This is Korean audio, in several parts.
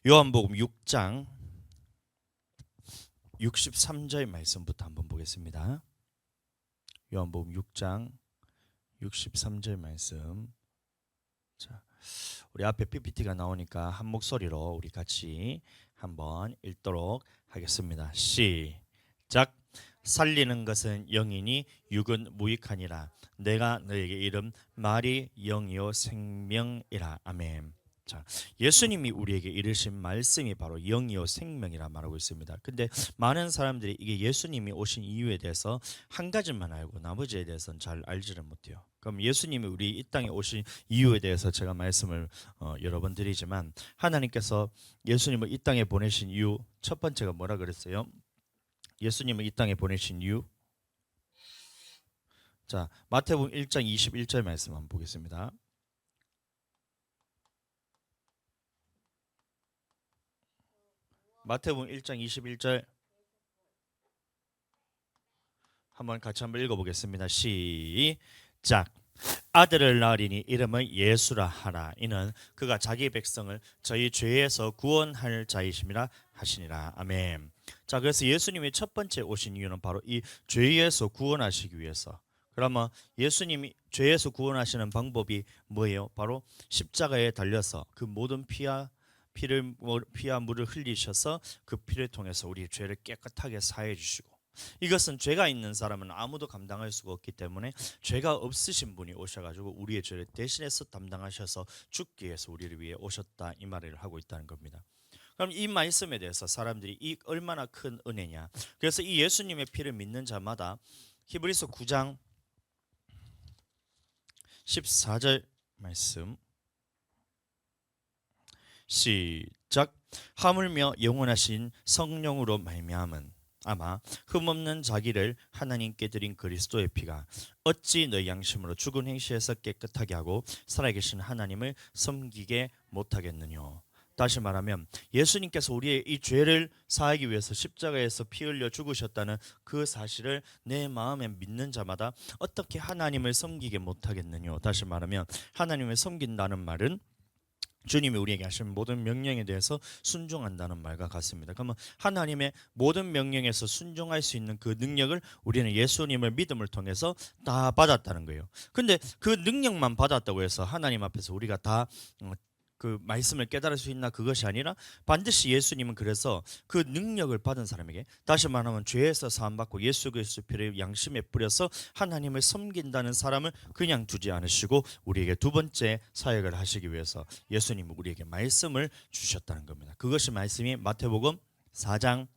요한복음 6장 63절 말씀부터 한번 보겠습니다. 요한복음 6장 63절 말씀. 자, 우리 앞에 PPT가 나오니까 한 목소리로 우리 같이 한번 읽도록 하겠습니다. 시작. 살리는 것은 영이니 육은 무익하니라. 내가 너에게 이름 말이 영이요 생명이라. 아멘. 자, 예수님이 우리에게 이르신 말씀이 바로 영이요 생명이라 말하고 있습니다. 근데 많은 사람들이 이게 예수님이 오신 이유에 대해서 한 가지만 알고 나머지에 대해서는 잘 알지를 못해요. 그럼 예수님이 우리 이 땅에 오신 이유에 대해서 제가 말씀을 여러 번 드리지만, 하나님께서 예수님을 이 땅에 보내신 이유 첫 번째가 뭐라 그랬어요? 예수님을 이 땅에 보내신 이유. 자, 마태복음 1장 21절 말씀 한번 보겠습니다. 마태복음 1장 21절 한번 같이 한번 읽어보겠습니다. 시작. 아들을 낳으리니 이름을 예수라 하라. 이는 그가 자기 백성을 저희 죄에서 구원할 자이심이라 하시니라. 아멘. 자, 그래서 예수님이 첫 번째 오신 이유는 바로 이 죄에서 구원하시기 위해서. 그러면 예수님이 죄에서 구원하시는 방법이 뭐예요? 바로 십자가에 달려서 그 모든 피와 물을 흘리셔서 그 피를 통해서 우리 죄를 깨끗하게 사해 주시고, 이것은 죄가 있는 사람은 아무도 감당할 수가 없기 때문에 죄가 없으신 분이 오셔가지고 우리의 죄를 대신해서 담당하셔서 죽기 위해서 우리를 위해 오셨다, 이 말을 하고 있다는 겁니다. 그럼 이 말씀에 대해서 사람들이 이 얼마나 큰 은혜냐. 그래서 이 예수님의 피를 믿는 자마다 히브리서 9장 14절 말씀 시작. 하물며 영원하신 성령으로 말미암은 아마 흠없는 자기를 하나님께 드린 그리스도의 피가 어찌 너희 양심으로 죽은 행실에서 깨끗하게 하고 살아계신 하나님을 섬기게 못하겠느냐. 다시 말하면 예수님께서 우리의 이 죄를 사하기 위해서 십자가에서 피 흘려 죽으셨다는 그 사실을 내 마음에 믿는 자마다 어떻게 하나님을 섬기게 못하겠느냐. 다시 말하면 하나님을 섬긴다는 말은 주님이 우리에게 하신 모든 명령에 대해서 순종한다는 말과 같습니다. 그러면 하나님의 모든 명령에서 순종할 수 있는 그 능력을 우리는 예수님을 믿음을 통해서 다 받았다는 거예요. 근데 그 능력만 받았다고 해서 하나님 앞에서 우리가 다 그 말씀을 깨달을 수 있나? 그것이 아니라 반드시 예수님은 그래서 그 능력을 받은 사람에게, 다시 말하면 죄에서 사함받고 예수 그리스도 피를 양심에 뿌려서 하나님을 섬긴다는 사람을 그냥 두지 않으시고 우리에게 두 번째 사역을 하시기 위해서 예수님은 우리에게 말씀을 주셨다는 겁니다. 그것이 말씀이 마태복음 4장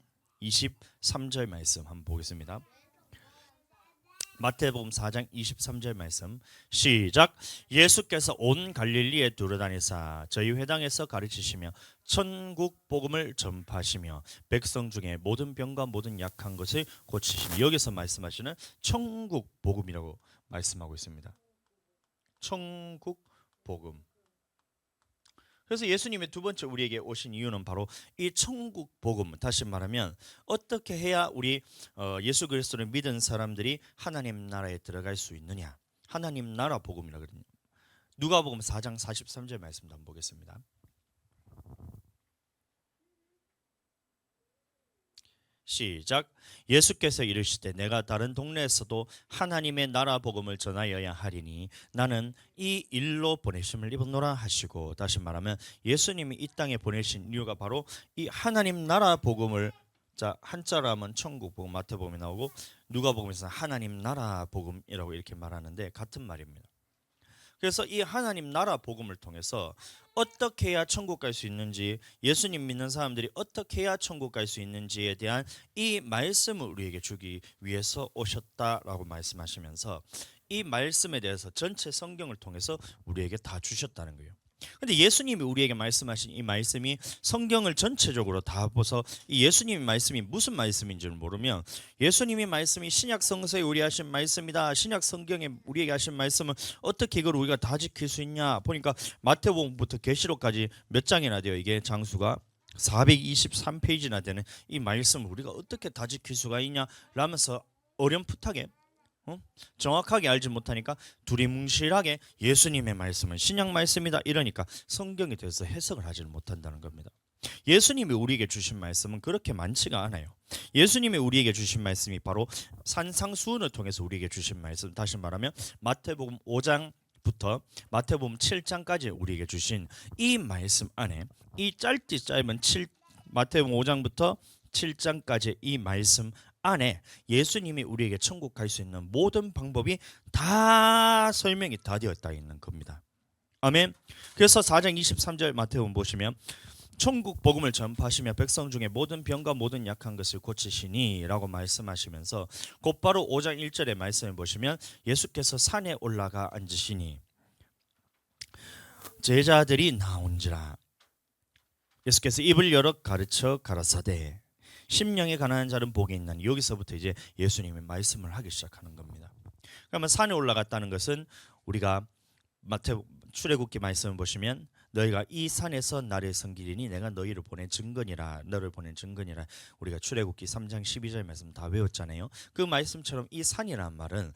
23절 말씀 한번 보겠습니다. 마태복음 4장 23절 말씀 시작. 예수께서 온 갈릴리에 두루다니사 저희 회당에서 가르치시며 천국 복음을 전파하시며 백성 중에 모든 병과 모든 약한 것을 고치시며, 여기서 말씀하시는 천국 복음이라고 말씀하고 있습니다. 천국 복음. 그래서 예수님의 두 번째 우리에게 오신 이유는 바로 이 천국 복음, 다시 말하면 어떻게 해야 우리 예수 그리스도를 믿은 사람들이 하나님 나라에 들어갈 수 있느냐. 하나님 나라 복음이라고 그러거든요. 누가복음 4장 43절 말씀도 한번 보겠습니다. 시작. 예수께서 이르시되 내가 다른 동네에서도 하나님의 나라 복음을 전하여야 하리니 나는 이 일로 보내심을 입었노라 하시고, 다시 말하면 예수님이 이 땅에 보내신 이유가 바로 이 하나님 나라 복음을, 자, 한자로 하면 천국 복음 마태복음에 나오고 누가복음에서는 하나님 나라 복음이라고 이렇게 말하는데 같은 말입니다. 그래서 이 하나님 나라 복음을 통해서 어떻게 해야 천국 갈 수 있는지, 예수님 믿는 사람들이 어떻게 해야 천국 갈 수 있는지에 대한 이 말씀을 우리에게 주기 위해서 오셨다라고 말씀하시면서 이 말씀에 대해서 전체 성경을 통해서 우리에게 다 주셨다는 거예요. 근데 예수님이 우리에게 말씀하신 이 말씀이 성경을 전체적으로 다 보서 이 예수님의 말씀이 무슨 말씀인지를 모르면, 예수님의 말씀이 신약 성서에 우리 하신 말씀이다, 신약 성경에 우리에게 하신 말씀은 어떻게 이걸 우리가 다 지킬 수 있냐 보니까 마태복음부터 계시록까지 몇 장이나 돼요. 이게 장수가 423페이지나 되는 이 말씀을 우리가 어떻게 다 지킬 수가 있냐 라면서 어렴풋하게 정확하게 알지 못하니까 두리뭉실하게 예수님의 말씀은 신약 말씀이다 이러니까 성경에 대해서 해석을 하지를 못한다는 겁니다. 예수님이 우리에게 주신 말씀은 그렇게 많지가 않아요. 예수님이 우리에게 주신 말씀이 바로 산상수훈을 통해서 우리에게 주신 말씀, 다시 말하면 마태복음 5장부터 마태복음 7장까지 우리에게 주신 이 말씀 안에, 이 짧디 짧은 마태복음 5장부터 7장까지 이 말씀 안에 예수님이 우리에게 천국 갈 수 있는 모든 방법이 다 설명이 다 되어 있는 겁니다. 아멘. 그래서 4장 23절 마태복음 보시면 천국 복음을 전파하시며 백성 중에 모든 병과 모든 약한 것을 고치시니 라고 말씀하시면서 곧바로 5장 1절의 말씀을 보시면 예수께서 산에 올라가 앉으시니 제자들이 나온지라. 예수께서 입을 열어 가르쳐 가라사대 심령에 가난한 자는 복이 있나니. 여기서부터 이제 예수님이 말씀을 하기 시작하는 겁니다. 그러면 산에 올라갔다는 것은 우리가 출애굽기 말씀을 보시면 너희가 이 산에서 나를 섬기리니 내가 너희를 보낸 증거니라. 너를 보낸 증거니라. 우리가 출애굽기 3장 12절 말씀 다 외웠잖아요. 그 말씀처럼 이 산이라는 말은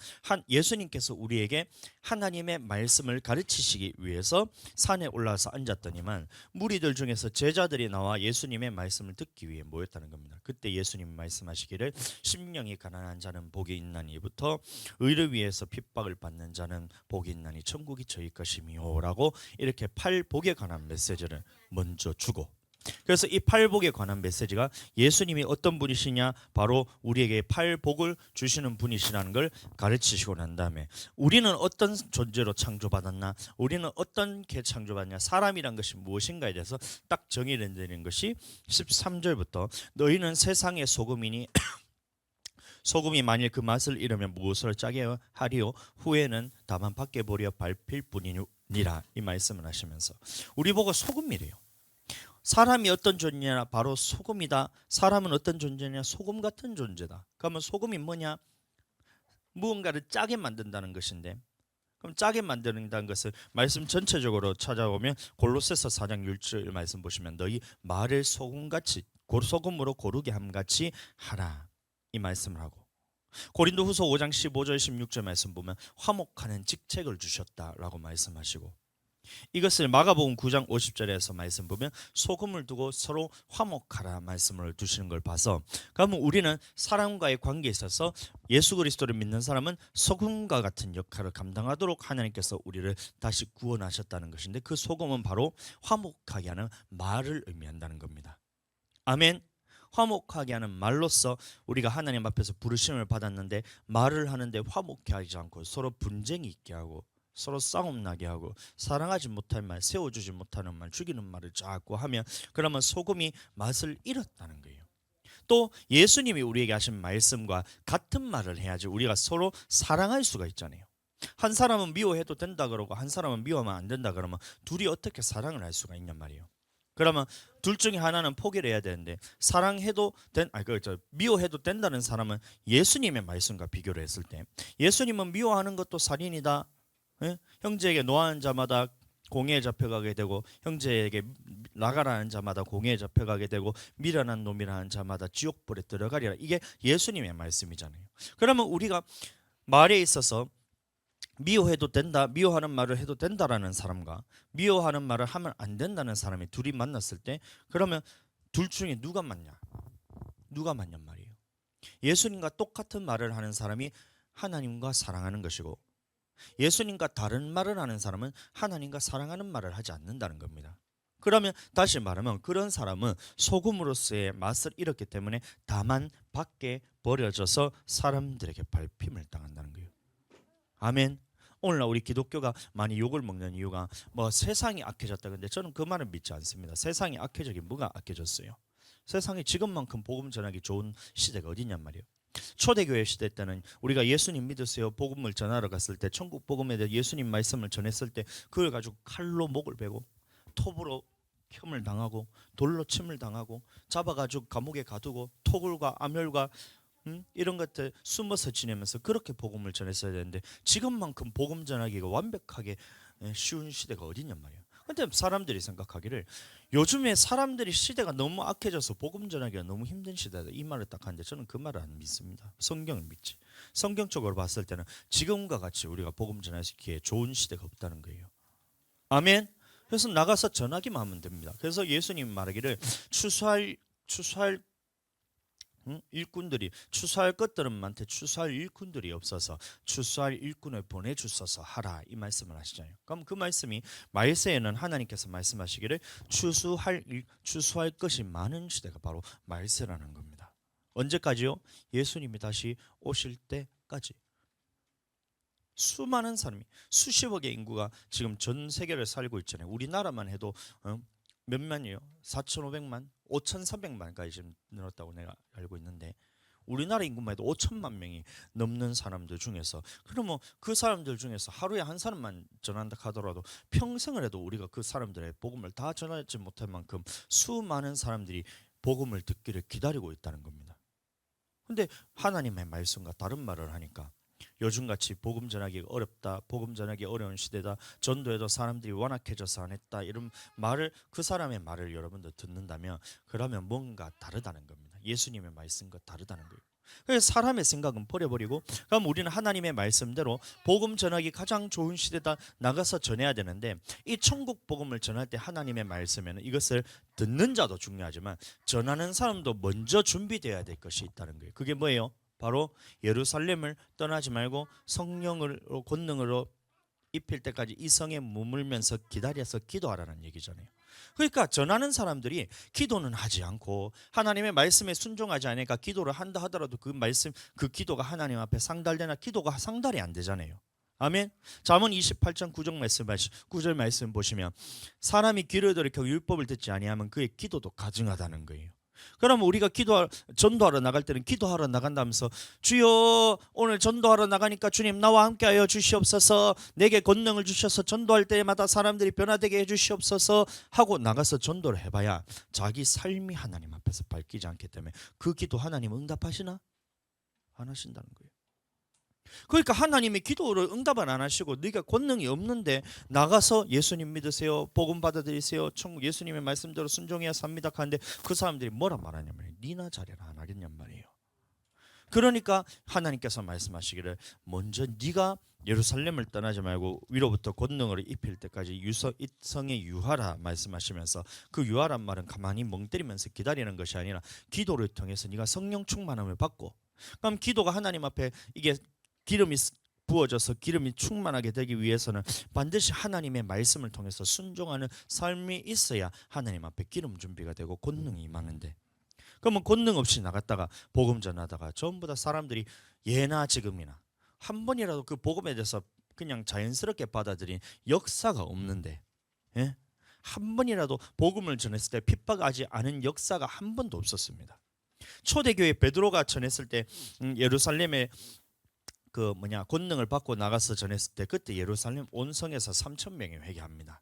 예수님께서 우리에게 하나님의 말씀을 가르치시기 위해서 산에 올라와서 앉았더니만 무리들 중에서 제자들이 나와 예수님의 말씀을 듣기 위해 모였다는 겁니다. 그때 예수님 말씀하시기를 심령이 가난한 자는 복이 있나니부터 의를 위해서 핍박을 받는 자는 복이 있나니 천국이 저희 것이미요 라고 이렇게 팔복에 관한 메시지를 먼저 주고, 그래서 이 팔복에 관한 메시지가 예수님이 어떤 분이시냐, 바로 우리에게 팔복을 주시는 분이시라는 걸 가르치시고 난 다음에 우리는 어떤 존재로 창조받았나, 우리는 어떻게 창조받냐, 사람이란 것이 무엇인가에 대해서 딱 정의를 내리는 것이 13절부터 너희는 세상의 소금이니 소금이 만일 그 맛을 잃으면 무엇을 짜게 하리요, 후에는 다만 밖에 버려 밟힐 뿐이니라. 이 말씀을 하시면서 우리 보고 소금이래요. 사람이 어떤 존재냐, 바로 소금이다. 사람은 어떤 존재냐, 소금 같은 존재다. 그러면 소금이 뭐냐, 무언가를 짜게 만든다는 것인데, 그럼 짜게 만든다는 것을 말씀 전체적으로 찾아보면 골로새서 4장 6절 말씀 보시면 너희 말을 소금같이 소금으로 고르게 함같이 하라. 이 말씀을 하고, 고린도후서 5장 15절 16절 말씀 보면 화목하는 직책을 주셨다라고 말씀하시고, 이것을 마가복음 9장 50절에서 말씀 보면 소금을 두고 서로 화목하라 말씀을 두시는 걸 봐서, 그러면 우리는 사람과의 관계에 있어서 예수 그리스도를 믿는 사람은 소금과 같은 역할을 감당하도록 하나님께서 우리를 다시 구원하셨다는 것인데, 그 소금은 바로 화목하게 하는 말을 의미한다는 겁니다. 아멘. 화목하게 하는 말로서 우리가 하나님 앞에서 부르심을 받았는데, 말을 하는데 화목해 하지 않고 서로 분쟁이 있게 하고 서로 싸움 나게 하고 사랑하지 못할 말, 세워주지 못하는 말, 죽이는 말을 자꾸 하면 그러면 소금이 맛을 잃었다는 거예요. 또 예수님이 우리에게 하신 말씀과 같은 말을 해야지 우리가 서로 사랑할 수가 있잖아요. 한 사람은 미워해도 된다 그러고 한 사람은 미워하면 안 된다 그러면 둘이 어떻게 사랑을 할 수가 있냔 말이에요. 그러면 둘 중에 하나는 포기를 해야 되는데, 미워해도 된다는 사람은 예수님의 말씀과 비교를 했을 때, 예수님은 미워하는 것도 살인이다. 예? 형제에게 노하는 자마다 공회에 잡혀가게 되고, 형제에게 나가라는 자마다 공회에 잡혀가게 되고, 미련한 놈이라는 자마다 지옥불에 들어가리라. 이게 예수님의 말씀이잖아요. 그러면 우리가 말에 있어서 미워해도 된다, 미워하는 말을 해도 된다라는 사람과 미워하는 말을 하면 안 된다는 사람이 둘이 만났을 때, 그러면 둘 중에 누가 맞냐? 누가 맞냔 말이에요. 예수님과 똑같은 말을 하는 사람이 하나님과 사랑하는 것이고, 예수님과 다른 말을 하는 사람은 하나님과 사랑하는 말을 하지 않는다는 겁니다. 그러면 다시 말하면 그런 사람은 소금으로서의 맛을 잃었기 때문에 다만 밖에 버려져서 사람들에게 밟힘을 당한다는 거예요. 아멘. 오늘날 우리 기독교가 많이 욕을 먹는 이유가 뭐 세상이 악해졌다. 근데 저는 그 말을 믿지 않습니다. 세상이 악해지긴 뭐가 악해졌어요? 세상에 지금만큼 복음 전하기 좋은 시대가 어디냔 말이에요. 초대교회 시대 때는 우리가 예수님 믿으세요 복음을 전하러 갔을 때, 천국 복음에 대해 예수님 말씀을 전했을 때 그걸 가지고 칼로 목을 베고 톱으로 켬을 당하고 돌로 침을 당하고 잡아가지고 감옥에 가두고 토굴과 암혈과 이런 것들 숨어서 지내면서 그렇게 복음을 전했어야 되는데, 지금만큼 복음 전하기가 완벽하게 쉬운 시대가 어디냔 말이에요. 근데 사람들이 생각하기를 요즘에 사람들이 시대가 너무 악해져서 복음 전하기가 너무 힘든 시대다, 이 말을 딱 하는데 저는 그 말을 안 믿습니다. 성경을 믿지. 성경적으로 봤을 때는 지금과 같이 우리가 복음 전하기에 좋은 시대가 없다는 거예요. 아멘. 그래서 나가서 전하기만 하면 됩니다. 그래서 예수님 말하기를 추수할 일꾼들이 추수할 것들은 많대 추수할 일꾼들이 없어서 추수할 일꾼을 보내주소서 하라 이 말씀을 하시잖아요. 그럼 그 말씀이 말세에는 하나님께서 말씀하시기를 추수할 것이 많은 시대가 바로 말세라는 겁니다. 언제까지요? 예수님이 다시 오실 때까지. 수많은 사람이 수십억의 인구가 지금 전 세계를 살고 있잖아요. 우리나라만 해도 몇만이요? 4,500만, 5,300만까지 지금 늘었다고 내가 알고 있는데 우리나라 인구만 해도 5천만 명이 넘는 사람들 중에서 그러면 그 사람들 중에서 하루에 한 사람만 전한다 하더라도 평생을 해도 우리가 그 사람들의 복음을 다 전하지 못할 만큼 수많은 사람들이 복음을 듣기를 기다리고 있다는 겁니다. 근데 하나님의 말씀과 다른 말을 하니까 요즘같이 복음 전하기가 어렵다, 복음 전하기 어려운 시대다, 전도에도 사람들이 완악해져서 안 했다 이런 말을 그 사람의 말을 여러분들 듣는다면 그러면 뭔가 다르다는 겁니다. 예수님의 말씀과 다르다는 거예요. 그래서 사람의 생각은 버려버리고 그럼 우리는 하나님의 말씀대로 복음 전하기 가장 좋은 시대다 나가서 전해야 되는데 이 천국 복음을 전할 때 하나님의 말씀에는 이것을 듣는 자도 중요하지만 전하는 사람도 먼저 준비되어야 될 것이 있다는 거예요. 그게 뭐예요? 바로 예루살렘을 떠나지 말고 성령으로 권능으로 입힐 때까지 이 성에 머물면서 기다려서 기도하라는 얘기잖아요. 그러니까 전하는 사람들이 기도는 하지 않고 하나님의 말씀에 순종하지 않으니까 기도를 한다 하더라도 그 말씀 그 기도가 하나님 앞에 상달되나 기도가 상달이 안 되잖아요. 아멘. 잠언 28장 9절 말씀 보시면 사람이 귀를 돌이켜 율법을 듣지 아니하면 그의 기도도 가증하다는 거예요. 그러면 우리가 전도하러 나갈 때는 기도하러 나간다면서 주여 오늘 전도하러 나가니까 주님 나와 함께하여 주시옵소서 내게 권능을 주셔서 전도할 때마다 사람들이 변화되게 해주시옵소서 하고 나가서 전도를 해봐야 자기 삶이 하나님 앞에서 밝히지 않기 때문에 그 기도 하나님 응답하시나? 안 하신다는 거예요. 그러니까 하나님의 기도를 응답을 안 하시고 네가 권능이 없는데 나가서 예수님 믿으세요, 복음 받아들이세요, 천국 예수님의 말씀대로 순종해야 삽니다 하는데 그 사람들이 뭐라 말하냐면 니나 잘해라 안 하겠냔 말이에요. 그러니까 하나님께서 말씀하시기를 먼저 네가 예루살렘을 떠나지 말고 위로부터 권능을 입힐 때까지 이 성에 유하라 말씀하시면서 그 유하란 말은 가만히 멍 때리면서 기다리는 것이 아니라 기도를 통해서 네가 성령 충만함을 받고 그럼 기도가 하나님 앞에 이게 기름이 부어져서 기름이 충만하게 되기 위해서는 반드시 하나님의 말씀을 통해서 순종하는 삶이 있어야 하나님 앞에 기름 준비가 되고 권능이 임하는데 그러면 권능 없이 나갔다가 복음 전하다가 전부 다 사람들이 예나 지금이나 한 번이라도 그 복음에 대해서 그냥 자연스럽게 받아들인 역사가 없는데 예? 한 번이라도 복음을 전했을 때 핍박하지 않은 역사가 한 번도 없었습니다. 초대교회 베드로가 전했을 때 예루살렘에 권능을 받고 나가서 전했을 때 그때 예루살렘 온 성에서 3,000명이 회개합니다.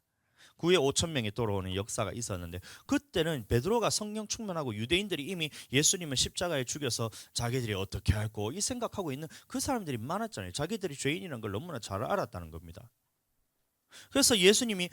그 후에 5,000명이 돌아오는 역사가 있었는데 그때는 베드로가 성령 충만하고 유대인들이 이미 예수님을 십자가에 죽여서 자기들이 어떻게 할고 이 생각하고 있는 그 사람들이 많았잖아요. 자기들이 죄인이라는 걸 너무나 잘 알았다는 겁니다. 그래서 예수님이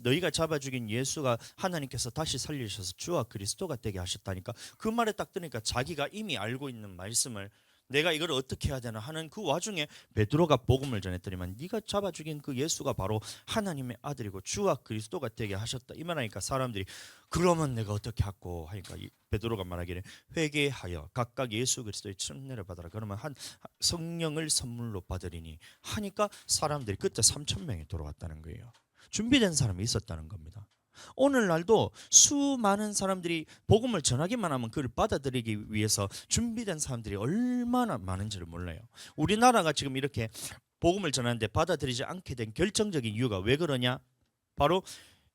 너희가 잡아 죽인 예수가 하나님께서 다시 살리셔서 주와 그리스도가 되게 하셨다니까 그 말에 딱 들으니까 자기가 이미 알고 있는 말씀을 내가 이걸 어떻게 해야 되나 하는 그 와중에 베드로가 복음을 전했더니만 네가 잡아 죽인 그 예수가 바로 하나님의 아들이고 주와 그리스도가 되게 하셨다 이 말하니까 사람들이 그러면 내가 어떻게 하고 하니까 베드로가 말하기를 회개하여 각각 예수 그리스도의 침례를 받아라 그러면 성령을 선물로 받으리니 하니까 사람들이 그때 3,000명이 돌아왔다는 거예요. 준비된 사람이 있었다는 겁니다. 오늘날도 수많은 사람들이 복음을 전하기만 하면 그를 받아들이기 위해서 준비된 사람들이 얼마나 많은지를 몰라요. 우리나라가 지금 이렇게 복음을 전하는데 받아들이지 않게 된 결정적인 이유가 왜 그러냐? 바로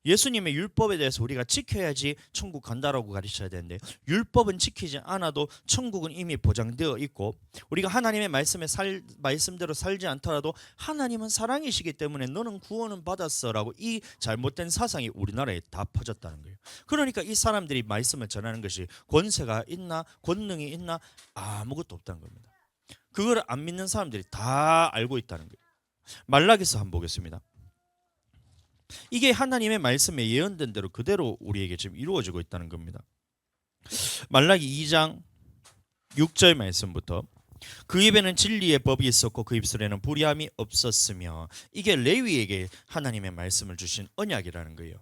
예수님의 율법에 대해서 우리가 지켜야지 천국 간다라고 가르쳐야 되는데 율법은 지키지 않아도 천국은 이미 보장되어 있고 우리가 하나님의 말씀대로 살지 않더라도 하나님은 사랑이시기 때문에 너는 구원은 받았어라고 이 잘못된 사상이 우리나라에 다 퍼졌다는 거예요. 그러니까 이 사람들이 말씀을 전하는 것이 권세가 있나 권능이 있나 아무것도 없다는 겁니다. 그걸 안 믿는 사람들이 다 알고 있다는 거예요. 말라기서 한번 보겠습니다. 이게 하나님의 말씀에 예언된 대로 그대로 우리에게 지금 이루어지고 있다는 겁니다. 말라기 2장 6절 말씀부터 그 입에는 진리의 법이 있었고 그 입술에는 불의함이 없었으며. 이게 레위에게 하나님의 말씀을 주신 언약이라는 거예요.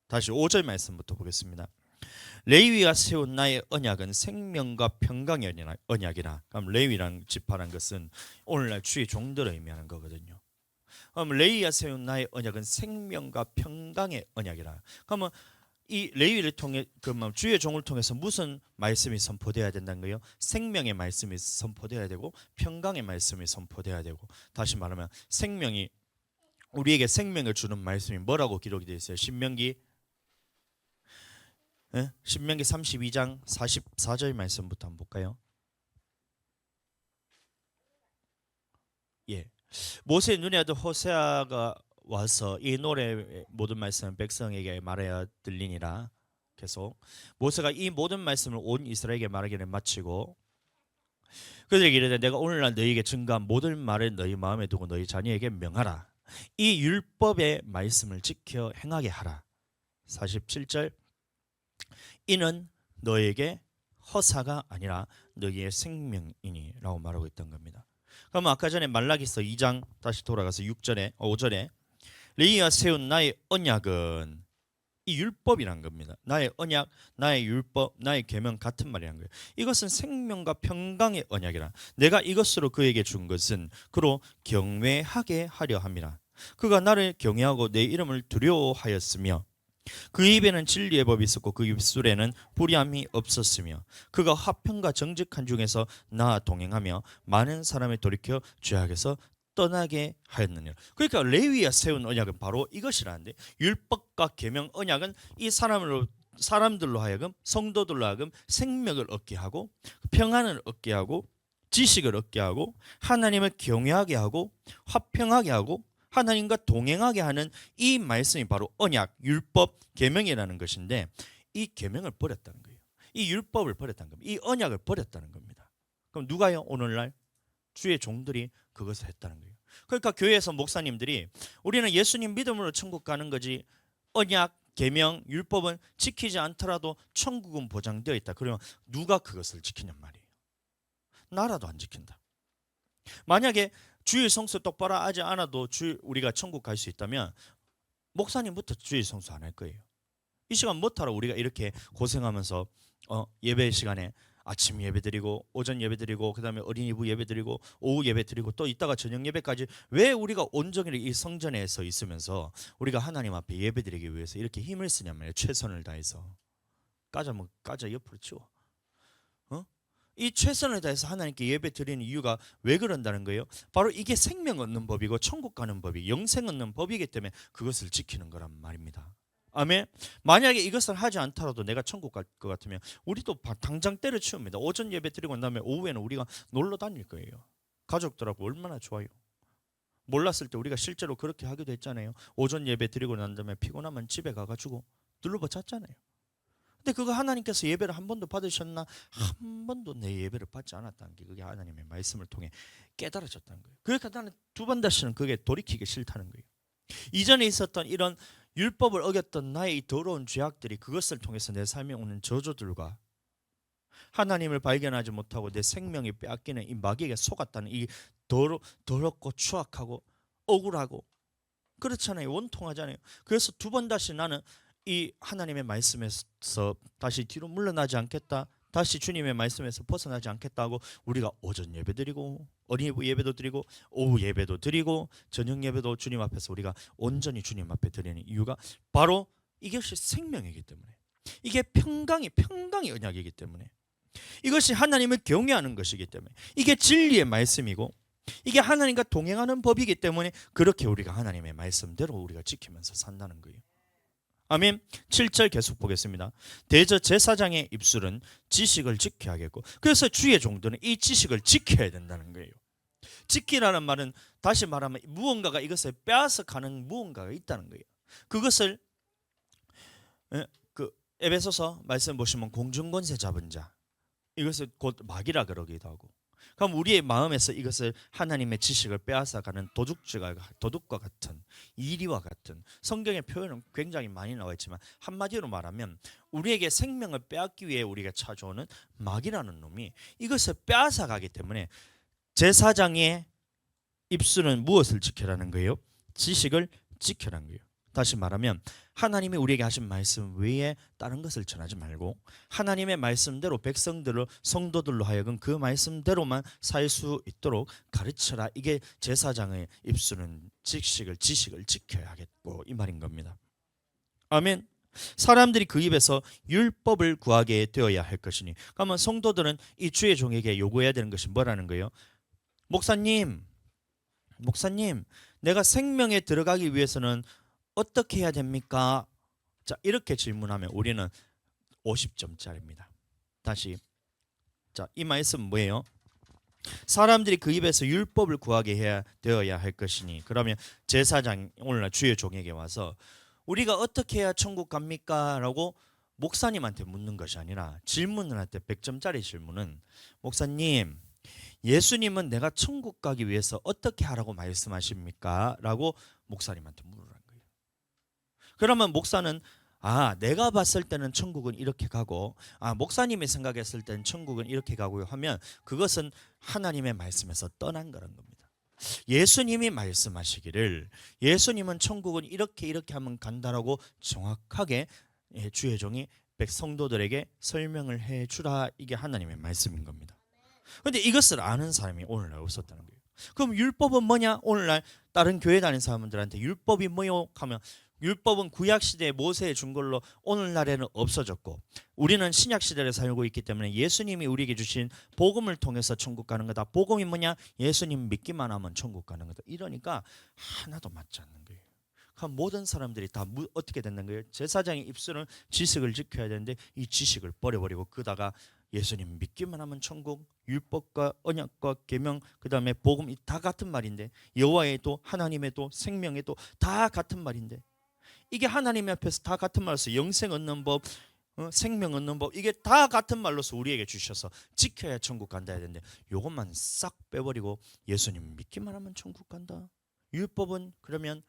다시 5절 말씀부터 보겠습니다. 레위가 세운 나의 언약은 생명과 평강의 언약이라. 그럼 레위란 지파란 것은 오늘날 주의 종들을 의미하는 거거든요. 그럼 레위가 세운 나의 언약은 생명과 평강의 언약이라. 그러면 이 레위를 통해 그러면 주의 종을 통해서 무슨 말씀이 선포되어야 된다는 거예요? 생명의 말씀이 선포되어야 되고 평강의 말씀이 선포되어야 되고. 다시 말하면 생명이 우리에게 생명을 주는 말씀이 뭐라고 기록이 되어 있어요? 신명기 32장 44절 말씀부터 한번 볼까요? 예. 모세의 눈에 아들 호세아가 와서 이 노래 모든 말씀은 백성에게 말하여 들리니라. 계속 모세가 이 모든 말씀을 온 이스라엘에게 말하기를 마치고 그들에게 이르되 내가 오늘날 너희에게 증거한 모든 말을 너희 마음에 두고 너희 자녀에게 명하라. 이 율법의 말씀을 지켜 행하게 하라. 47절 이는 너에게 허사가 아니라 너희의 생명이니 라고 말하고 있던 겁니다. 그럼 아까 전에 말라기서 2장 다시 돌아가서 5절에 레위가 세운 나의 언약은 이 율법이란 겁니다. 나의 언약, 나의 율법, 나의 계명 같은 말이란 거예요. 이것은 생명과 평강의 언약이라. 내가 이것으로 그에게 준 것은 그로 경외하게 하려 함이라. 그가 나를 경외하고 내 이름을 두려워하였으며 그 입에는 진리의 법이 있었고 그 입술에는 불의함이 없었으며 그가 화평과 정직한 중에서 나와 동행하며 많은 사람을 돌이켜 죄악에서 떠나게 하였느니라. 그러니까 레위가 세운 언약은 바로 이것이라는데, 율법과 계명 언약은 이 사람들로 하여금, 성도들로 하여금 생명을 얻게 하고 평안을 얻게 하고 지식을 얻게 하고 하나님을 경외하게 하고 화평하게 하고 하나님과 동행하게 하는 이 말씀이 바로 언약, 율법, 계명이라는 것인데, 이 계명을 버렸다는 거예요. 이 율법을 버렸다는 겁니다. 이 언약을 버렸다는 겁니다. 그럼 누가요? 오늘날 주의 종들이 그것을 했다는 거예요. 그러니까 교회에서 목사님들이 우리는 예수님 믿음으로 천국 가는 거지 언약, 계명, 율법은 지키지 않더라도 천국은 보장되어 있다. 그러면 누가 그것을 지키냔 말이에요. 나라도 안 지킨다. 만약에 주일 성수 똑바로 하지 않아도 우리가 천국 갈 수 있다면 목사님부터 주일 성수 안 할 거예요. 이 시간 못하러 우리가 이렇게 고생하면서 예배 시간에 아침 예배 드리고 오전 예배 드리고 그다음에 어린이부 예배 드리고 오후 예배 드리고 또 이따가 저녁 예배까지 왜 우리가 온종일 이 성전에서 있으면서 우리가 하나님 앞에 예배 드리기 위해서 이렇게 힘을 쓰냔 말이에요. 최선을 다해서. 까자면 까자 옆으로 치워. 이 최선을 다해서 하나님께 예배 드리는 이유가 왜 그런다는 거예요? 바로 이게 생명 얻는 법이고 천국 가는 법이 영생 얻는 법이기 때문에 그것을 지키는 거란 말입니다. 아멘. 만약에 이것을 하지 않더라도 내가 천국 갈 것 같으면 우리도 당장 때려치웁니다. 오전 예배 드리고 난 다음에 오후에는 우리가 놀러 다닐 거예요. 가족들하고 얼마나 좋아요. 몰랐을 때 우리가 실제로 그렇게 하기도 했잖아요. 오전 예배 드리고 난 다음에 피곤하면 집에 가가지고 둘러봐 잤잖아요. 근데 그거 하나님께서 예배를 한 번도 받으셨나? 한 번도 내 예배를 받지 않았다는 게 그게 하나님의 말씀을 통해 깨달아졌다는 거예요. 그러니까 나는 두 번 다시는 그게 돌이키기 싫다는 거예요. 이전에 있었던 이런 율법을 어겼던 나의 이 더러운 죄악들이 그것을 통해서 내 삶에 오는 저주들과 하나님을 발견하지 못하고 내 생명이 빼앗기는 이 마귀에게 속았다는 이 더럽고 추악하고 억울하고 그렇잖아요. 원통하잖아요. 그래서 두 번 다시 나는 이 하나님의 말씀에서 다시 뒤로 물러나지 않겠다. 다시 주님의 말씀에서 벗어나지 않겠다 하고 우리가 오전 예배 드리고 어린이부 예배도 드리고 오후 예배도 드리고 저녁 예배도 주님 앞에서 우리가 온전히 주님 앞에 드리는 이유가 바로 이것이 생명이기 때문에, 이게 평강이 언약이기 때문에, 이것이 하나님을 경외하는 것이기 때문에, 이게 진리의 말씀이고 이게 하나님과 동행하는 법이기 때문에 그렇게 우리가 하나님의 말씀대로 우리가 지키면서 산다는 거예요. 아멘. 7절 계속 보겠습니다. 대저 제사장의 입술은 지식을 지켜야겠고, 그래서 주의 종들은 이 지식을 지켜야 된다는 거예요. 지키라는 말은 다시 말하면 무언가가 이것을 빼앗아 가는 무언가가 있다는 거예요. 그것을 그 에베소서 말씀 보시면 공중권세 잡은 자, 이것을 곧 마귀라 그러기도 하고, 그럼 우리의 마음에서 이것을 하나님의 지식을 빼앗아가는 도둑과 같은 이리와 같은 성경의 표현은 굉장히 많이 나와 있지만 한마디로 말하면 우리에게 생명을 빼앗기 위해 우리가 찾아오는 마귀라는 놈이 이것을 빼앗아가기 때문에 제사장의 입술은 무엇을 지켜라는 거예요? 지식을 지켜라는 거예요. 다시 말하면 하나님이 우리에게 하신 말씀 외에 다른 것을 전하지 말고 하나님의 말씀대로 백성들로 성도들로 하여금 그 말씀대로만 살 수 있도록 가르쳐라. 이게 제사장의 입술은 지식을 지켜야겠고 이 말인 겁니다. 아멘. 사람들이 그 입에서 율법을 구하게 되어야 할 것이니 그러면 성도들은 이 주의 종에게 요구해야 되는 것이 뭐라는 거예요? 목사님 내가 생명에 들어가기 위해서는 어떻게 해야 됩니까? 자, 이렇게 질문하면 우리는 50점짜리입니다. 다시. 자, 이 말씀 뭐예요? 사람들이 그 입에서 율법을 구하게 되어야 할 것이니 그러면 제사장 오늘날 주의 종에게 와서 우리가 어떻게 해야 천국 갑니까? 라고 목사님한테 묻는 것이 아니라 질문을 할 때 100점짜리 질문은 목사님 예수님은 내가 천국 가기 위해서 어떻게 하라고 말씀하십니까? 라고 목사님한테 물으라는 거예요. 그러면 목사는 내가 봤을 때는 천국은 이렇게 가고 목사님이 생각했을 때는 천국은 이렇게 가고요 하면 그것은 하나님의 말씀에서 떠난 거란 겁니다. 예수님이 말씀하시기를 예수님은 천국은 이렇게 하면 간다라고 정확하게 주의 종이 백성도들에게 설명을 해주라. 이게 하나님의 말씀인 겁니다. 그런데 이것을 아는 사람이 오늘날 없었다는 거예요. 그럼 율법은 뭐냐? 오늘날 다른 교회 다니는 사람들한테 율법이 뭐요? 하면 율법은 구약시대에 모세에 준 걸로 오늘날에는 없어졌고 우리는 신약시대를 살고 있기 때문에 예수님이 우리에게 주신 복음을 통해서 천국 가는 거다. 복음이 뭐냐? 예수님 믿기만 하면 천국 가는 거다. 이러니까 하나도 맞지 않는 거예요. 그럼 모든 사람들이 다 어떻게 됐는 거예요? 제사장의 입술은 지식을 지켜야 되는데 이 지식을 버려버리고 그다가 예수님 믿기만 하면 천국, 율법과 언약과 계명 그다음에 복음이 다 같은 말인데 여호와의 도 하나님의 도 생명의 도 다 같은 말인데 이게 하나님 앞에서 다 같은 말로서 영생 얻는 법, 생명 얻는 법 이게 다 같은 말로서 우리에게 주셔서 지켜야 천국 간다 해야 되는데 이것만 싹 빼버리고 예수님 믿기만 하면 천국 간다. 율법은 그러면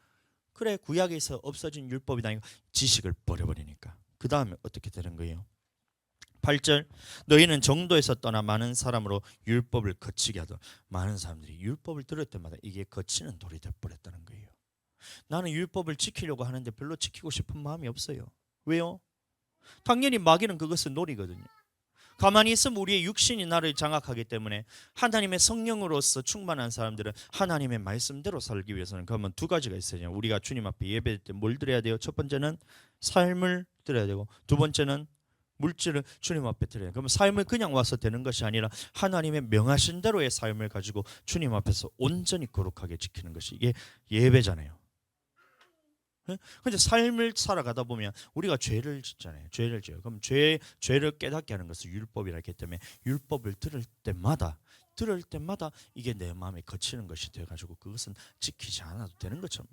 그래 구약에서 없어진 율법이다. 지식을 버려버리니까 그 다음에 어떻게 되는 거예요? 8절 너희는 정도에서 떠나 많은 사람으로 율법을 거치게 하던 많은 사람들이 율법을 들을 때마다 이게 거치는 돌이 되어버렸다는 거예요. 나는 율법을 지키려고 하는데 별로 지키고 싶은 마음이 없어요. 왜요? 당연히 마귀는 그것을 노리거든요. 가만히 있으면 우리의 육신이 나를 장악하기 때문에 하나님의 성령으로서 충만한 사람들은 하나님의 말씀대로 살기 위해서는 그러면 두 가지가 있어요. 우리가 주님 앞에 예배할 때 뭘 드려야 돼요? 첫 번째는 삶을 드려야 되고 두 번째는 물질을 주님 앞에 드려야 돼요. 그러면 삶을 그냥 와서 되는 것이 아니라 하나님의 명하신 대로의 삶을 가지고 주님 앞에서 온전히 거룩하게 지키는 것이 이게 예배잖아요. 근데 삶을 살아가다 보면 우리가 죄를 짓잖아요. 죄를 지어요. 그럼 죄를 깨닫게 하는 것은 율법이라 했기 때문에 율법을 들을 때마다 이게 내 마음에 거치는 것이 돼가지고 그것은 지키지 않아도 되는 것처럼.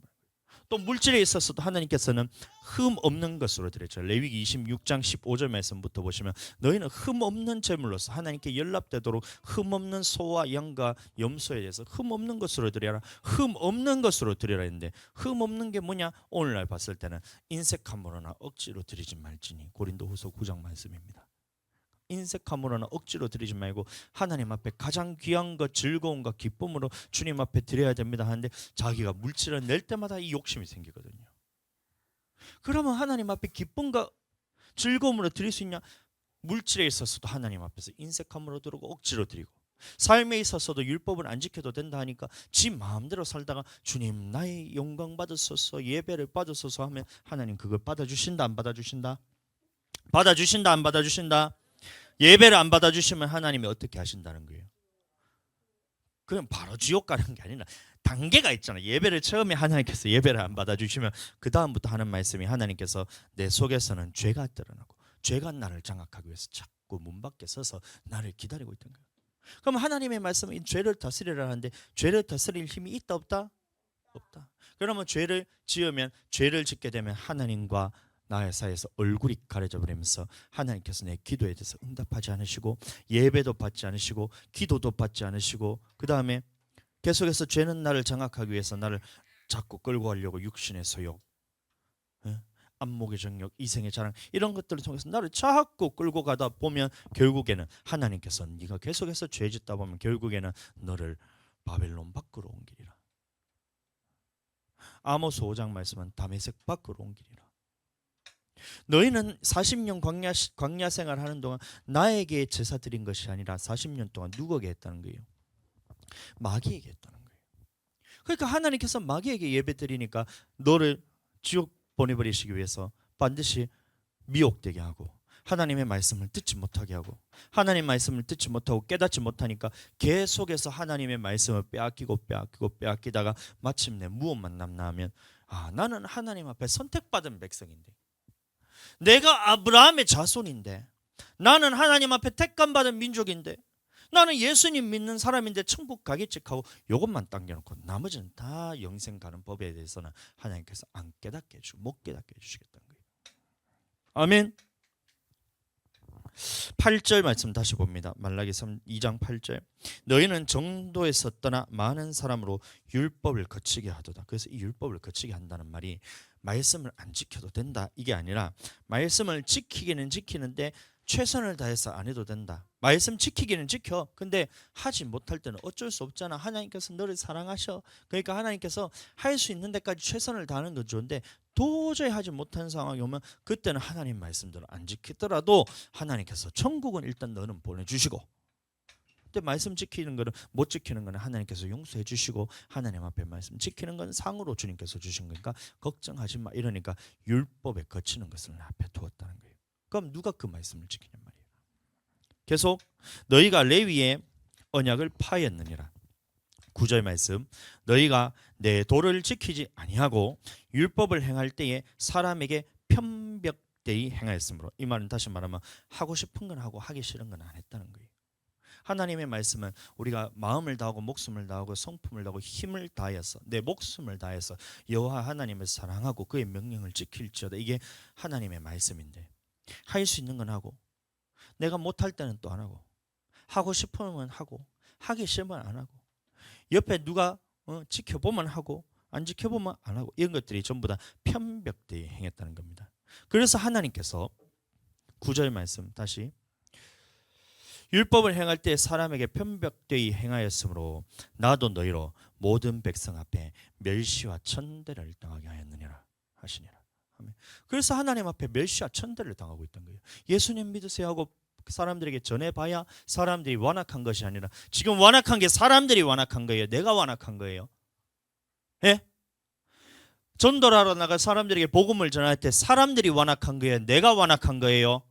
또 물질에 있어서도 하나님께서는 흠 없는 것으로 드렸죠. 레위기 26장 15절 말씀부터 보시면 너희는 흠 없는 제물로서 하나님께 연락되도록 흠 없는 소와 양과 염소에 대해서 흠 없는 것으로 드려라. 흠 없는 것으로 드려라 했는데 흠 없는 게 뭐냐? 오늘날 봤을 때는 인색함으로나 억지로 드리지 말지니 고린도후서 9장 말씀입니다. 인색함으로나 억지로 드리지 말고 하나님 앞에 가장 귀한 것 즐거움과 기쁨으로 주님 앞에 드려야 됩니다 하는데 자기가 물질을 낼 때마다 이 욕심이 생기거든요. 그러면 하나님 앞에 기쁨과 즐거움으로 드릴 수 있냐? 물질에 있어서도 하나님 앞에서 인색함으로 드리고 억지로 드리고 삶에 있어서도 율법을 안 지켜도 된다 하니까 지 마음대로 살다가 주님 나의 영광 받으소서 예배를 받으소서 하면 하나님 그걸 받아주신다 안 받아주신다? 받아주신다 안 받아주신다? 예배를 안 받아주시면 하나님이 어떻게 하신다는 거예요? 그냥 바로 지옥 가는 게 아니라 단계가 있잖아요. 예배를 처음에 하나님께서 예배를 안 받아주시면 그 다음부터 하는 말씀이 하나님께서 내 속에서는 죄가 드러나고 죄가 나를 장악하기 위해서 자꾸 문 밖에 서서 나를 기다리고 있던 거예요. 그럼 하나님의 말씀은 이 죄를 다스리라 하는데 죄를 다스릴 힘이 있다 없다? 없다. 그러면 죄를 지으면 죄를 짓게 되면 하나님과 나의 사이에서 얼굴이 가려져 버리면서 하나님께서 내 기도에 대해서 응답하지 않으시고 예배도 받지 않으시고 기도도 받지 않으시고 그 다음에 계속해서 죄는 나를 장악하기 위해서 나를 자꾸 끌고 가려고 육신의 소욕, 안목의 정욕, 이생의 자랑 이런 것들을 통해서 나를 자꾸 끌고 가다 보면 결국에는 하나님께서 네가 계속해서 죄 짓다 보면 결국에는 너를 바벨론 밖으로 옮기리라. 아모스 5장 말씀은 다메섹 밖으로 옮기리라. 너희는 40년 광야 생활하는 동안 나에게 제사 드린 것이 아니라 40년 동안 누구에게 했다는 거예요? 마귀에게 했다는 거예요. 그러니까 하나님께서 마귀에게 예배 드리니까 너를 지옥 보내버리시기 위해서 반드시 미혹되게 하고 하나님의 말씀을 듣지 못하게 하고 하나님 말씀을 듣지 못하고 깨닫지 못하니까 계속해서 하나님의 말씀을 빼앗기다가 마침내 무엇만 남나 하면 나는 하나님 앞에 선택받은 백성인데 내가 아브라함의 자손인데 나는 하나님 앞에 택감받은 민족인데 나는 예수님 믿는 사람인데 천국 가겠지 하고 이것만 당겨놓고 나머지는 다 영생 가는 법에 대해서는 하나님께서 안 깨닫게 해주고 못 깨닫게 해주시겠다는 거예요. 아멘. 8절 말씀 다시 봅니다. 말라기 2장 8절. 너희는 정도에서 떠나 많은 사람으로 율법을 거치게 하도다. 그래서 이 율법을 거치게 한다는 말이 말씀을 안 지켜도 된다 이게 아니라 말씀을 지키기는 지키는데 최선을 다해서 안 해도 된다. 말씀 지키기는 지켜. 근데 하지 못할 때는 어쩔 수 없잖아. 하나님께서 너를 사랑하셔. 그러니까 하나님께서 할 수 있는 데까지 최선을 다하는 건 좋은데 도저히 하지 못한 상황이 오면 그때는 하나님 말씀대로 안 지키더라도 하나님께서 천국은 일단 너는 보내주시고 근데 말씀 지키는 거는 못 지키는 거는 하나님께서 용서해 주시고 하나님 앞에 말씀 지키는 건 상으로 주님께서 주신 거니까 걱정하지 마 이러니까 율법에 거치는 것을 앞에 두었다는 거예요. 그럼 누가 그 말씀을 지키냔 말이에요. 계속 너희가 레위의 언약을 파했느니라. 9절 말씀. 너희가 내 도를 지키지 아니하고 율법을 행할 때에 사람에게 편벽되이 행하였으므로 이 말은 다시 말하면 하고 싶은 건 하고 하기 싫은 건 안 했다는 거예요. 하나님의 말씀은 우리가 마음을 다하고 목숨을 다하고 성품을 다하고 힘을 다해서 내 목숨을 다해서 여호와 하나님을 사랑하고 그의 명령을 지킬지어다. 이게 하나님의 말씀인데 할 수 있는 건 하고 내가 못할 때는 또 안 하고 하고 싶으면 하고 하기 싫으면 안 하고 옆에 누가 지켜보면 하고 안 지켜보면 안 하고 이런 것들이 전부 다 편벽되이 행했다는 겁니다. 그래서 하나님께서 9절 말씀 다시 율법을 행할 때 사람에게 편벽되이 행하였으므로 나도 너희로 모든 백성 앞에 멸시와 천대를 당하게 하였느니라 하시니라. 그래서 하나님 앞에 멸시와 천대를 당하고 있던 거예요. 예수님 믿으세요 하고 사람들에게 전해봐야 사람들이 완악한 것이 아니라 지금 완악한 게 사람들이 완악한 거예요. 내가 완악한 거예요. 예? 전도를 하러 나가 사람들에게 복음을 전할 때 사람들이 완악한 거예요. 내가 완악한 거예요.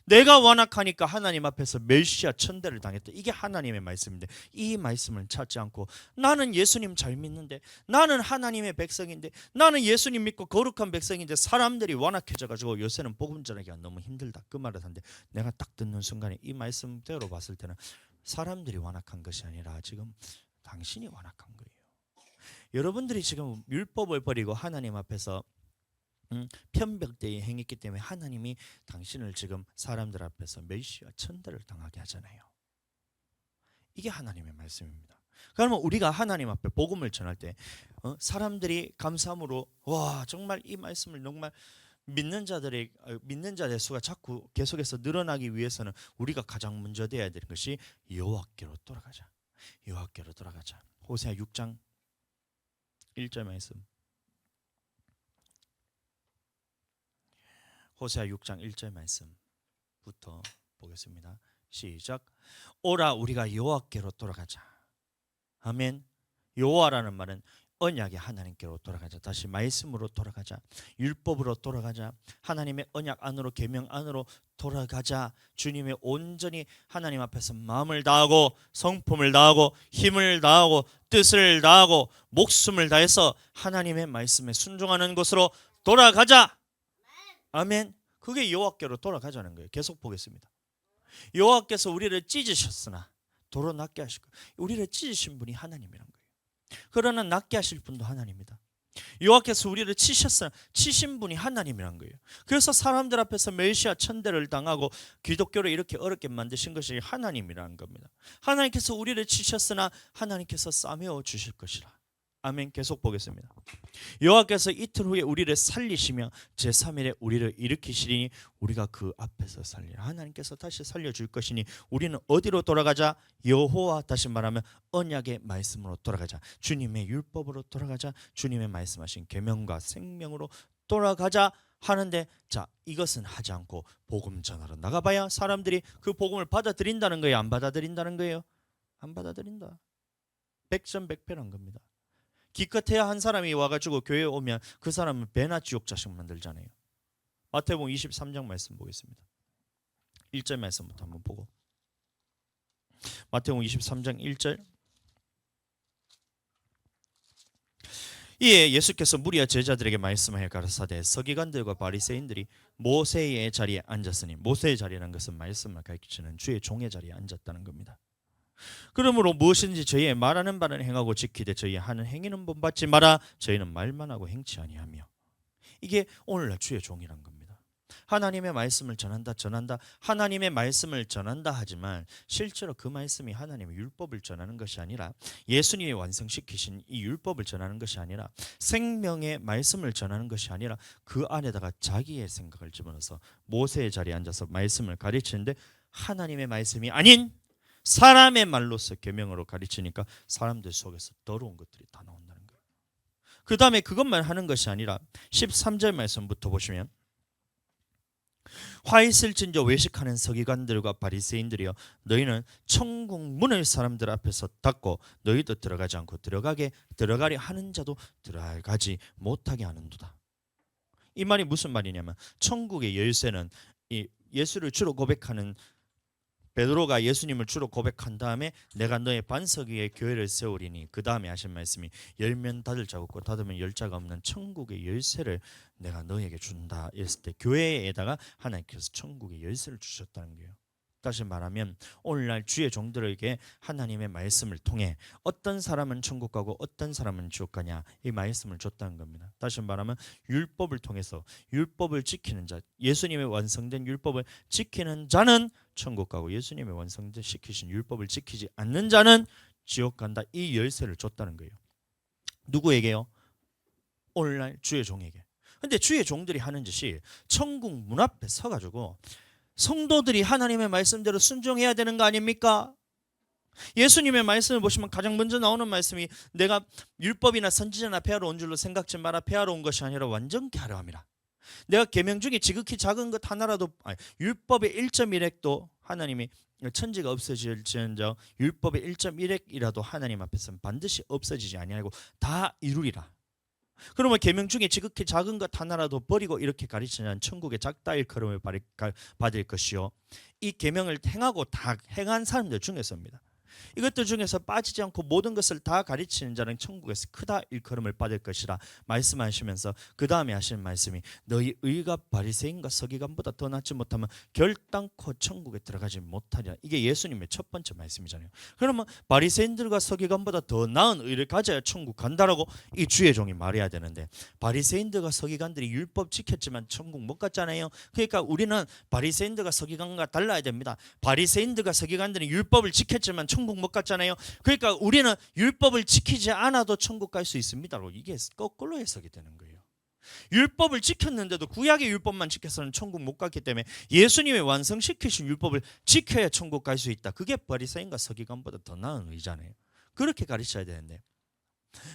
내가 완악하니까 하나님 앞에서 멸시와 천대를 당했다. 이게 하나님의 말씀인데 이 말씀을 찾지 않고 나는 예수님 잘 믿는데 나는 하나님의 백성인데 나는 예수님 믿고 거룩한 백성인데 사람들이 완악해져가지고 요새는 복음 전하기가 너무 힘들다 그 말을 하는데 내가 딱 듣는 순간에 이 말씀대로 봤을 때는 사람들이 완악한 것이 아니라 지금 당신이 완악한 거예요. 여러분들이 지금 율법을 버리고 하나님 앞에서 편벽되이 행했기 때문에 하나님이 당신을 지금 사람들 앞에서 멸시와 천대를 당하게 하잖아요. 이게 하나님의 말씀입니다. 그러면 우리가 하나님 앞에 복음을 전할 때 사람들이 감사함으로 와 정말 이 말씀을 정말 믿는 자들의 수가 자꾸 계속해서 늘어나기 위해서는 우리가 가장 먼저 돼야 되는 것이 여호와께로 돌아가자. 여호와께로 돌아가자. 호세아 6장 1절 말씀. 호세아 6장 1절 말씀부터 보겠습니다. 시작. 오라 우리가 여호와께로 돌아가자. 아멘. 여호와라는 말은 언약의 하나님께로 돌아가자. 다시 말씀으로 돌아가자. 율법으로 돌아가자. 하나님의 언약 안으로 계명 안으로 돌아가자. 주님의 온전히 하나님 앞에서 마음을 다하고 성품을 다하고 힘을 다하고 뜻을 다하고 목숨을 다해서 하나님의 말씀에 순종하는 곳으로 돌아가자. 아멘. 그게 여호와께로 돌아가자는 거예요. 계속 보겠습니다. 여호와께서 우리를 찢으셨으나 도로 낫게 하시고 우리를 찢으신 분이 하나님이란 거예요. 그러나 낫게 하실 분도 하나님이다. 여호와께서 우리를 치셨으나 치신 분이 하나님이란 거예요. 그래서 사람들 앞에서 멸시와 천대를 당하고 기독교를 이렇게 어렵게 만드신 것이 하나님이라는 겁니다. 하나님께서 우리를 치셨으나 하나님께서 싸매어 주실 것이라. 아멘. 계속 보겠습니다. 여호와께서 이틀 후에 우리를 살리시며 제3일에 우리를 일으키시리니 우리가 그 앞에서 살리라. 하나님께서 다시 살려줄 것이니 우리는 어디로 돌아가자? 여호와, 다시 말하면 언약의 말씀으로 돌아가자. 주님의 율법으로 돌아가자. 주님의 말씀하신 계명과 생명으로 돌아가자 하는데, 자, 이것은 하지 않고 복음 전하러 나가봐야 사람들이 그 복음을 받아들인다는 거예요? 안 받아들인다는 거예요? 안 받아들인다. 백전백패란 겁니다. 기껏해야 한 사람이 와가지고 교회에 오면 그 사람은 배나 지옥 자식 만들잖아요. 마태복음 23장 말씀 보겠습니다. 1절 말씀부터 한번 보고. 마태복음 23장 1절. 이에 예수께서 무리와 제자들에게 말씀하여 가르사대 서기관들과 바리새인들이 모세의 자리에 앉았으니, 모세의 자리라는 것은 말씀을 가르치는 주의 종의 자리에 앉았다는 겁니다. 그러므로 무엇인지 저희의 말하는 바는 행하고 지키되 저희 하는 행위는 본받지 마라. 저희는 말만 하고 행치 아니하며. 이게 오늘날 주의 종이란 겁니다. 하나님의 말씀을 전한다 하나님의 말씀을 전한다 하지만 실제로 그 말씀이 하나님의 율법을 전하는 것이 아니라, 예수님이 완성시키신 이 율법을 전하는 것이 아니라, 생명의 말씀을 전하는 것이 아니라 그 안에다가 자기의 생각을 집어넣어서 모세의 자리에 앉아서 말씀을 가르치는데, 하나님의 말씀이 아닌 사람의 말로서 계명으로 가르치니까 사람들 속에서 더러운 것들이 다 나온다는 거예요. 그 다음에 그것만 하는 것이 아니라 13절 말씀부터 보시면, 화 있을진저 외식하는 서기관들과 바리새인들이여, 너희는 천국 문을 사람들 앞에서 닫고 너희도 들어가지 않고 들어가려 하는 자도 들어가지 못하게 하는도다. 이 말이 무슨 말이냐면, 천국의 열쇠는 이 예수를 주로 고백하는 베드로가 예수님을 주로 고백한 다음에 내가 너의 반석 위에 교회를 세우리니, 그 다음에 하신 말씀이 열면 닫을 자가 없고 닫으면 열 자가 없는 천국의 열쇠를 내가 너에게 준다 했을 때, 교회에다가 하나님께서 천국의 열쇠를 주셨다는 거예요. 다시 말하면 오늘날 주의 종들에게 하나님의 말씀을 통해 어떤 사람은 천국 가고 어떤 사람은 지옥 가냐, 이 말씀을 줬다는 겁니다. 다시 말하면 율법을 통해서 율법을 지키는 자, 예수님의 완성된 율법을 지키는 자는 천국 가고, 예수님의 완성시키신 율법을 지키지 않는 자는 지옥 간다. 이 열쇠를 줬다는 거예요. 누구에게요? 오늘날 주의 종에게. 근데 주의 종들이 하는 짓이 천국 문 앞에 서가지고 성도들이 하나님의 말씀대로 순종해야 되는 거 아닙니까? 예수님의 말씀을 보시면 가장 먼저 나오는 말씀이, 내가 율법이나 선지자나 폐하러 온 줄로 생각지 마라. 폐하러 온 것이 아니라 완전케 하려 함이라. 내가 계명 중에 지극히 작은 것 하나라도, 율법의 1.1획도 하나님이, 천지가 없어질지언정 율법의 1.1획이라도 하나님 앞에서는 반드시 없어지지 아니하고 다 이루리라. 그러면 계명 중에 지극히 작은 것 하나라도 버리고 이렇게 가르치는 천국의 작다 일컬음을 받을 것이요, 이 계명을 행하고 다 행한 사람들 중에서입니다. 이것들 중에서 빠지지 않고 모든 것을 다 가르치는 자는 천국에서 크다 일컬음을 받을 것이라 말씀하시면서, 그 다음에 하시는 말씀이 너희 의가 바리새인과 서기관보다 더 낫지 못하면 결단코 천국에 들어가지 못하리라. 이게 예수님의 첫 번째 말씀이잖아요. 그러면 바리새인들과 서기관보다 더 나은 의를 가져야 천국 간다라고 이 주의 종이 말해야 되는데, 바리새인들과 서기관들이 율법 지켰지만 천국 못 갔잖아요. 그러니까 우리는 바리새인들과 서기관과 달라야 됩니다. 바리새인들과 서기관들은 율법을 지켰지만 천국 못 갔잖아요. 그러니까 우리는 율법을 지키지 않아도 천국 갈 수 있습니다. 이게 거꾸로 해석이 되는 거예요. 율법을 지켰는데도 구약의 율법만 지켜서는 천국 못 갔기 때문에 예수님의 완성시키신 율법을 지켜야 천국 갈 수 있다. 그게 바리새인과 서기관보다 더 나은 의잖아요. 그렇게 가르쳐야 되는데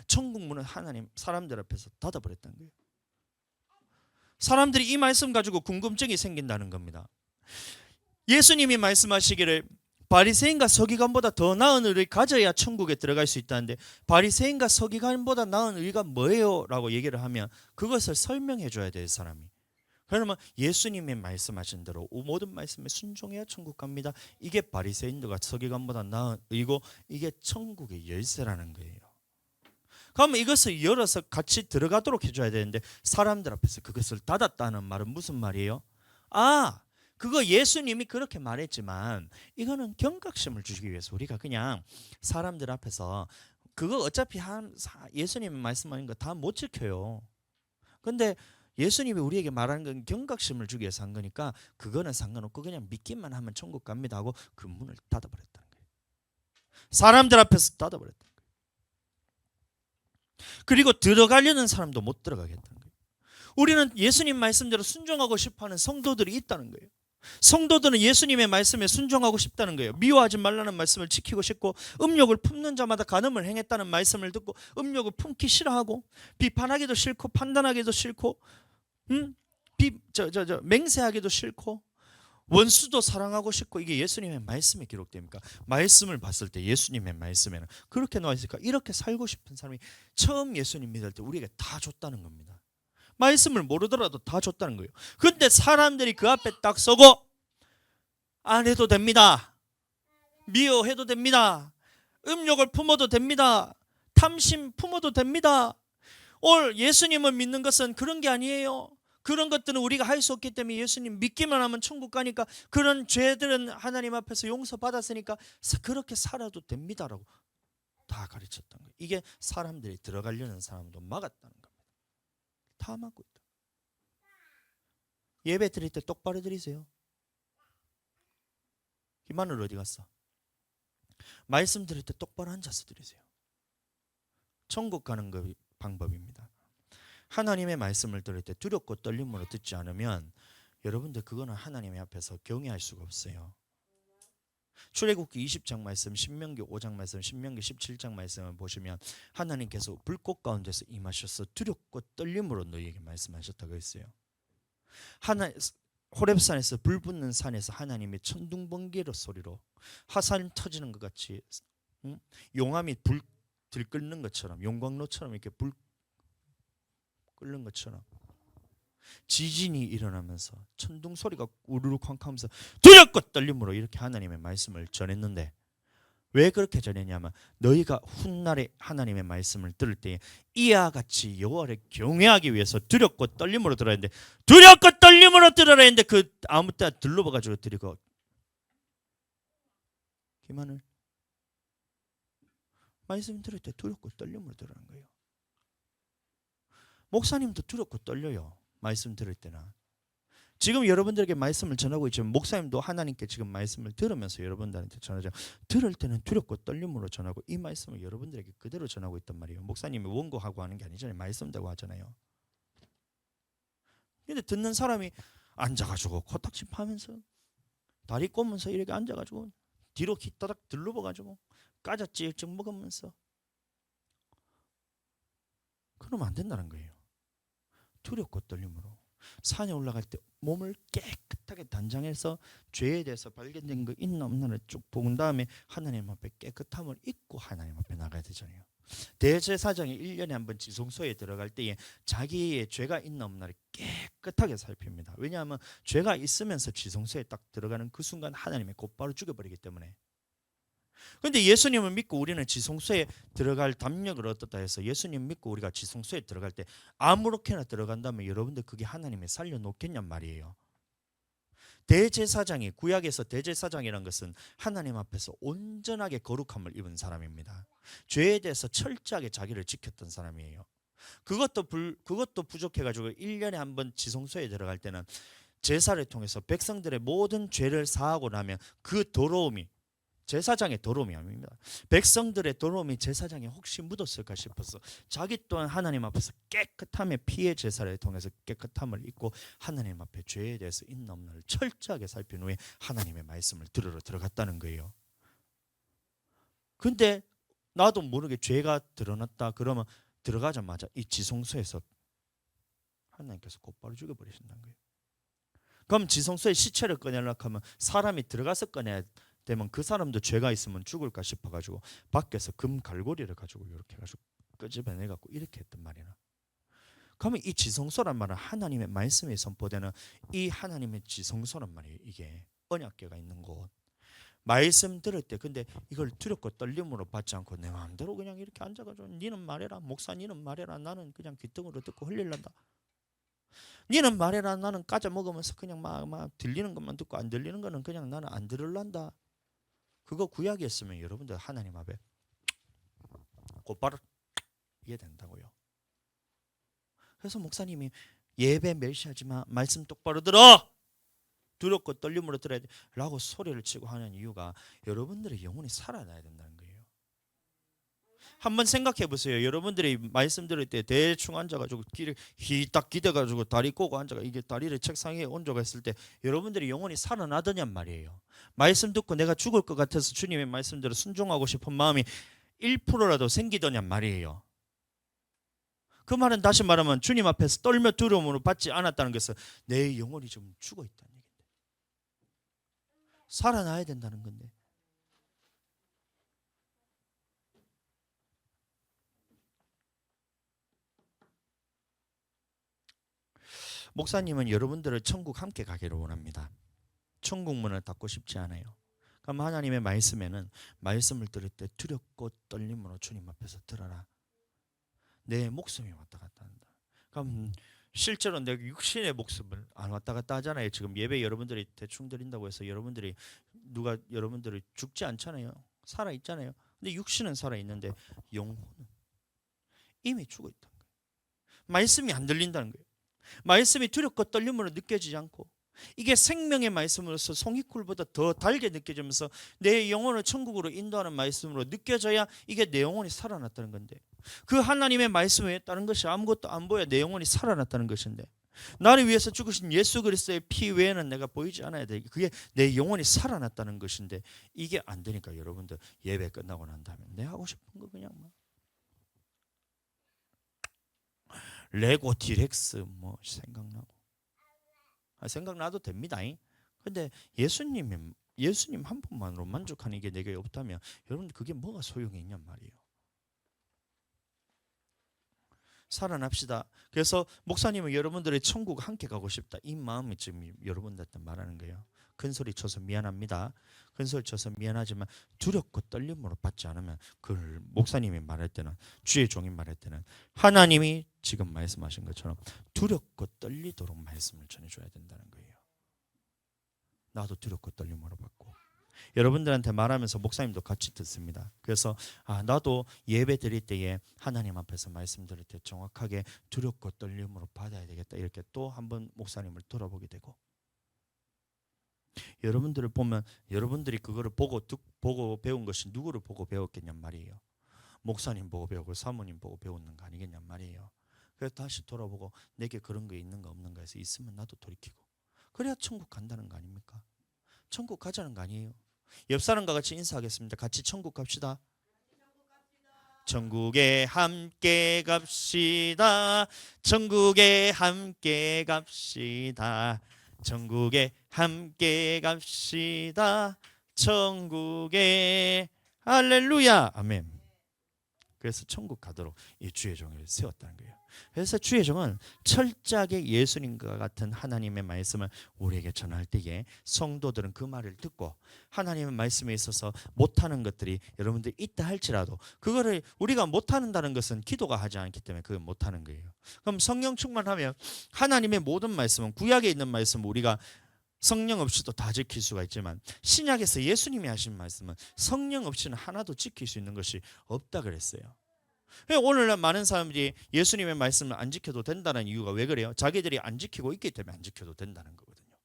천국 문은 하나님 사람들 앞에서 닫아버렸다는 거예요. 사람들이 이 말씀 가지고 궁금증이 생긴다는 겁니다. 예수님이 말씀하시기를 바리새인과 서기관보다 더 나은 의를 가져야 천국에 들어갈 수 있다는데, 바리새인과 서기관보다 나은 의가 뭐예요? 라고 얘기를 하면 그것을 설명해 줘야 될 사람이, 그러면 예수님이 말씀하신 대로 모든 말씀에 순종해야 천국 갑니다. 이게 바리새인들과 서기관보다 나은 의고, 이게 천국의 열쇠라는 거예요. 그러면 이것을 열어서 같이 들어가도록 해줘야 되는데, 사람들 앞에서 그것을 닫았다는 말은 무슨 말이에요? 그거 예수님이 그렇게 말했지만 이거는 경각심을 주기 위해서 우리가 그냥 사람들 앞에서 그거 어차피 예수님이 말씀하는 거 다 못 지켜요. 근데 예수님이 우리에게 말하는 건 경각심을 주기 위해서 한 거니까 그거는 상관없고 그냥 믿기만 하면 천국 갑니다 하고 그 문을 닫아버렸다는 거예요. 사람들 앞에서 닫아버렸다는 거예요. 그리고 들어가려는 사람도 못 들어가겠다는 거예요. 우리는 예수님 말씀대로 순종하고 싶어하는 성도들이 있다는 거예요. 성도들은 예수님의 말씀에 순종하고 싶다는 거예요. 미워하지 말라는 말씀을 지키고 싶고, 음욕을 품는 자마다 간음을 행했다는 말씀을 듣고 음욕을 품기 싫어하고, 비판하기도 싫고 판단하기도 싫고, 맹세하기도 싫고, 원수도 사랑하고 싶고, 이게 예수님의 말씀에 기록됩니까? 말씀을 봤을 때 예수님의 말씀에는 그렇게 나와 있으니까 이렇게 살고 싶은 사람이 처음 예수님 믿을 때 우리에게 다 줬다는 겁니다. 말씀을 모르더라도 다 줬다는 거예요. 근데 사람들이 그 앞에 딱 서고 안 해도 됩니다. 미워해도 됩니다. 음욕을 품어도 됩니다. 탐심 품어도 됩니다. 오늘 예수님을 믿는 것은 그런 게 아니에요. 그런 것들은 우리가 할 수 없기 때문에 예수님 믿기만 하면 천국 가니까, 그런 죄들은 하나님 앞에서 용서받았으니까 그렇게 살아도 됩니다라고 다 가르쳤던 거예요. 이게 사람들이 들어가려는 사람도 막았다는 겁니다. 다 막고 있다. 예배 드릴 때 똑바로 드리세요. 김하늘 어디 갔어? 말씀 드릴 때 똑바로 앉아서 드리세요. 천국 가는 거 방법입니다. 하나님의 말씀을 들을 때 두렵고 떨림으로 듣지 않으면 여러분들 그거는 하나님의 앞에서 경외할 수가 없어요. 출애굽기 20장 말씀, 신명기 5장 말씀, 신명기 17장 말씀을 보시면 하나님께서 불꽃 가운데서 임하셔서 두렵고 떨림으로 너희에게 말씀하셨다고 했어요. 호렙산에서 불 붙는 산에서 하나님의 천둥 번개로 소리로 화산 터지는 것 같이, 용암이 불 들끓는 것처럼, 용광로처럼 이렇게 불 끓는 것처럼 지진이 일어나면서 천둥 소리가 우르르 쾅쾅하면서 두렵고 떨림으로 이렇게 하나님의 말씀을 전했는데, 왜 그렇게 전했냐면 너희가 훗날에 하나님의 말씀을 들을 때에 이와 같이 여호와를 경외하기 위해서 두렵고 떨림으로 들어야 했는데, 두렵고 떨림으로 들어야 했는데 그 아무 때 들러봐가지고 드리고, 기만을 말씀 들을 때 두렵고 떨림으로 들으라는 거예요. 목사님도 두렵고 떨려요. 말씀 들을 때는. 지금 여러분들에게 말씀을 전하고 있지만 목사님도 하나님께 지금 말씀을 들으면서 여러분들한테 전하죠. 들을 때는 두렵고 떨림으로 전하고 이 말씀을 여러분들에게 그대로 전하고 있단 말이에요. 목사님이 원고하고 하는 게 아니잖아요. 말씀대로 하잖아요. 근데 듣는 사람이 앉아가지고 코딱지 파면서 다리 꼬면서 이렇게 앉아가지고 뒤로 기따닥 들러봐가지고 까자찌 일찍 먹으면서 그러면 안 된다는 거예요. 두렵고 떨림으로 산에 올라갈 때 몸을 깨끗하게 단장해서 죄에 대해서 발견된 거 있나 없나를 쭉 본 다음에 하나님 앞에 깨끗함을 잊고 하나님 앞에 나가야 되잖아요. 대제사장이 1년에 한 번 지성소에 들어갈 때에 자기의 죄가 있나 없나를 깨끗하게 살핍니다. 왜냐하면 죄가 있으면서 지성소에 딱 들어가는 그 순간 하나님이 곧바로 죽여버리기 때문에. 그런데 예수님을 믿고 우리는 지성소에 들어갈 담력을 얻었다 해서 예수님 믿고 우리가 지성소에 들어갈 때 아무렇게나 들어간다면 여러분들 그게 하나님이 살려놓겠냔 말이에요. 대제사장이, 구약에서 대제사장이라는 것은 하나님 앞에서 온전하게 거룩함을 입은 사람입니다. 죄에 대해서 철저하게 자기를 지켰던 사람이에요. 그것도 부족해가지고 1년에 한 번 지성소에 들어갈 때는 제사를 통해서 백성들의 모든 죄를 사하고 나면 그 더러움이, 제사장의 더러움이 아닙니다. 백성들의 더러움이 제사장에 혹시 묻었을까 싶어서 자기 또한 하나님 앞에서 깨끗함의 피의 제사를 통해서 깨끗함을 입고 하나님 앞에 죄에 대해서 있나 없나를 철저하게 살핀 후에 하나님의 말씀을 들으러 들어갔다는 거예요. 근데 나도 모르게 죄가 드러났다 그러면 들어가자마자 이 지성소에서 하나님께서 곧바로 죽여버리신다는 거예요. 그럼 지성소에 시체를 꺼내려고 하면 사람이 들어가서 꺼내야 되면 그 사람도 죄가 있으면 죽을까 싶어가지고 밖에서 금 갈고리를 가지고 이렇게 가지고 끄집어내갖고 이렇게 했단 말이야. 그러면 이 지성소란 말은 하나님의 말씀에 선포되는 이 하나님의 지성소란 말이에요. 이게 언약궤가 있는 곳. 말씀 들을 때 근데 이걸 두렵고 떨림으로 받지 않고 내 마음대로 그냥 이렇게 앉아가지고 니는 말해라, 목사 니는 말해라, 나는 그냥 귀등으로 듣고 흘릴란다. 니는 말해라, 나는 까져 먹으면서 그냥 막 들리는 것만 듣고 안 들리는 거는 그냥 나는 안 들을란다. 그거 구약이었으면 여러분들 하나님 앞에 곧바로 이게 된다고요. 그래서 목사님이 예배 멸시하지 마, 말씀 똑바로 들어, 두렵고 떨림으로 들어야 돼 라고 소리를 치고 하는 이유가 여러분들의 영혼이 살아나야 된다는 거예요. 한번 생각해 보세요. 여러분들이 말씀 들을 때 대충 앉아가지고 길에 딱 기대가지고 다리 꼬고 앉아가 이게 다리를 책상 위에 얹어가 있을 때 여러분들이 영혼이 살아나더냔 말이에요. 말씀 듣고 내가 죽을 것 같아서 주님의 말씀대로 순종하고 싶은 마음이 1%라도 생기더냔 말이에요. 그 말은 다시 말하면 주님 앞에서 떨며 두려움으로 받지 않았다는 것은 내 영혼이 좀 죽어 있다는 얘기인데, 살아나야 된다는 건데. 목사님은 여러분들을 천국 함께 가기를 원합니다. 천국 문을 닫고 싶지 않아요. 그럼 하나님의 말씀에는 말씀을 들을 때 두렵고 떨림으로 주님 앞에서 들어라. 내 목숨이 왔다 갔다 한다. 그럼 실제로 내 육신의 목숨을 안 왔다 갔다 하잖아요. 지금 예배 여러분들이 대충 드린다고 해서 여러분들이 누가 여러분들이 죽지 않잖아요. 살아 있잖아요. 근데 육신은 살아 있는데 영혼은 이미 죽어 있다는 거예요. 말씀이 안 들린다는 거예요. 말씀이 두렵고 떨림으로 느껴지지 않고 이게 생명의 말씀으로서 송이쿨보다 더 달게 느껴지면서 내 영혼을 천국으로 인도하는 말씀으로 느껴져야 이게 내 영혼이 살아났다는 건데, 그 하나님의 말씀 외에 다른 것이 아무것도 안 보여 내 영혼이 살아났다는 것인데, 나를 위해서 죽으신 예수 그리스도의 피 외에는 내가 보이지 않아야 돼. 그게 내 영혼이 살아났다는 것인데 이게 안 되니까 여러분들 예배 끝나고 난 다음에 내 하고 싶은 거 그냥 막 레고 디렉스 뭐 생각나고, 생각나도 됩니다. 근데 예수님 한 분만으로 만족하는 게 내게 없다면 여러분들 그게 뭐가 소용이 있냔 말이에요. 살아납시다. 그래서 목사님은 여러분들의 천국 함께 가고 싶다, 이 마음이 지금 여러분들한테 말하는 거예요. 큰 소리 쳐서 미안합니다. 큰 소리 쳐서 미안하지만 두렵고 떨림으로 받지 않으면, 그 목사님이 말할 때는, 주의 종이 말할 때는 하나님이 지금 말씀하신 것처럼 두렵고 떨리도록 말씀을 전해줘야 된다는 거예요. 나도 두렵고 떨림으로 받고 여러분들한테 말하면서 목사님도 같이 듣습니다. 그래서 나도 예배 드릴 때에 하나님 앞에서 말씀 드릴 때 정확하게 두렵고 떨림으로 받아야 되겠다, 이렇게 또 한번 목사님을 돌아보게 되고, 여러분들을 보면 여러분들이 그거를 보고 배운 것이 누구를 보고 배웠겠냔 말이에요. 목사님 보고 배우고 사모님 보고 배우는 거 아니겠냔 말이에요. 그래서 다시 돌아보고 내게 그런 거 있는가 없는가 해서 있으면 나도 돌이키고, 그래야 천국 간다는 거 아닙니까? 천국 가자는 거 아니에요. 옆 사람과 같이 인사하겠습니다. 같이 천국 갑시다. 천국에 함께 갑시다. 천국에 함께 갑시다. 천국에 함께 갑시다. 천국에 할렐루야 아멘. 그래서 천국 가도록 이 주의 종을 세웠다는 거예요. 그래서 주의 종은 철저하게 예수님과 같은 하나님의 말씀을 우리에게 전할 때에 성도들은 그 말을 듣고 하나님의 말씀에 있어서 못하는 것들이 여러분들이 있다 할지라도 그거를 우리가 못한다는 것은 기도가 하지 않기 때문에 그걸 못하는 거예요. 그럼 성령 충만하면 하나님의 모든 말씀은, 구약에 있는 말씀은 우리가 성령 없이도 다 지킬 수가 있지만 신약에서 예수님이 하신 말씀은 성령 없이는 하나도 지킬 수 있는 것이 없다 그랬어요. 오늘날 많은 사람들이 예수님의 말씀을 안 지켜도 된다는 이유가 왜 그래요? 자기들이 안 지키고 있기 때문에 안 지켜도 된다는 거거든요.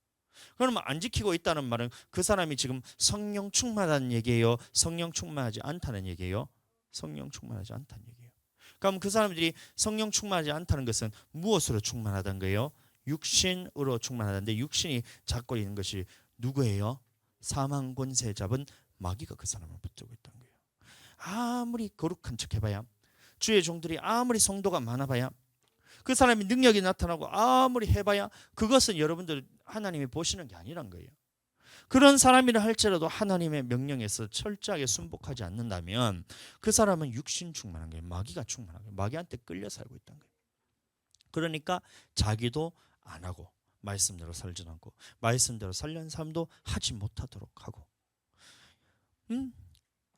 그러면 안 지키고 있다는 말은 그 사람이 지금 성령 충만하다는 얘기예요? 성령 충만하지 않다는 얘기예요? 성령 충만하지 않다는 얘기예요. 그럼 그 사람들이 성령 충만하지 않다는 것은 무엇으로 충만하다는 거예요? 육신으로 충만하다는데, 육신이 잡고 있는 것이 누구예요? 사망 권세 잡은 마귀가 그 사람을 붙들고 있다는 거예요. 아무리 거룩한 척 해봐야, 주의 종들이 아무리 성도가 많아봐야, 그 사람이 능력이 나타나고 아무리 해봐야 그것은 여러분들 하나님이 보시는 게 아니란 거예요. 그런 사람이라 할지라도 하나님의 명령에서 철저하게 순복하지 않는다면 그 사람은 육신 충만한 거예요. 마귀가 충만한 거예요. 마귀한테 끌려 살고 있다는 거예요. 그러니까 자기도 안 하고 말씀대로 살지 않고 말씀대로 살려는 사람도 하지 못하도록 하고.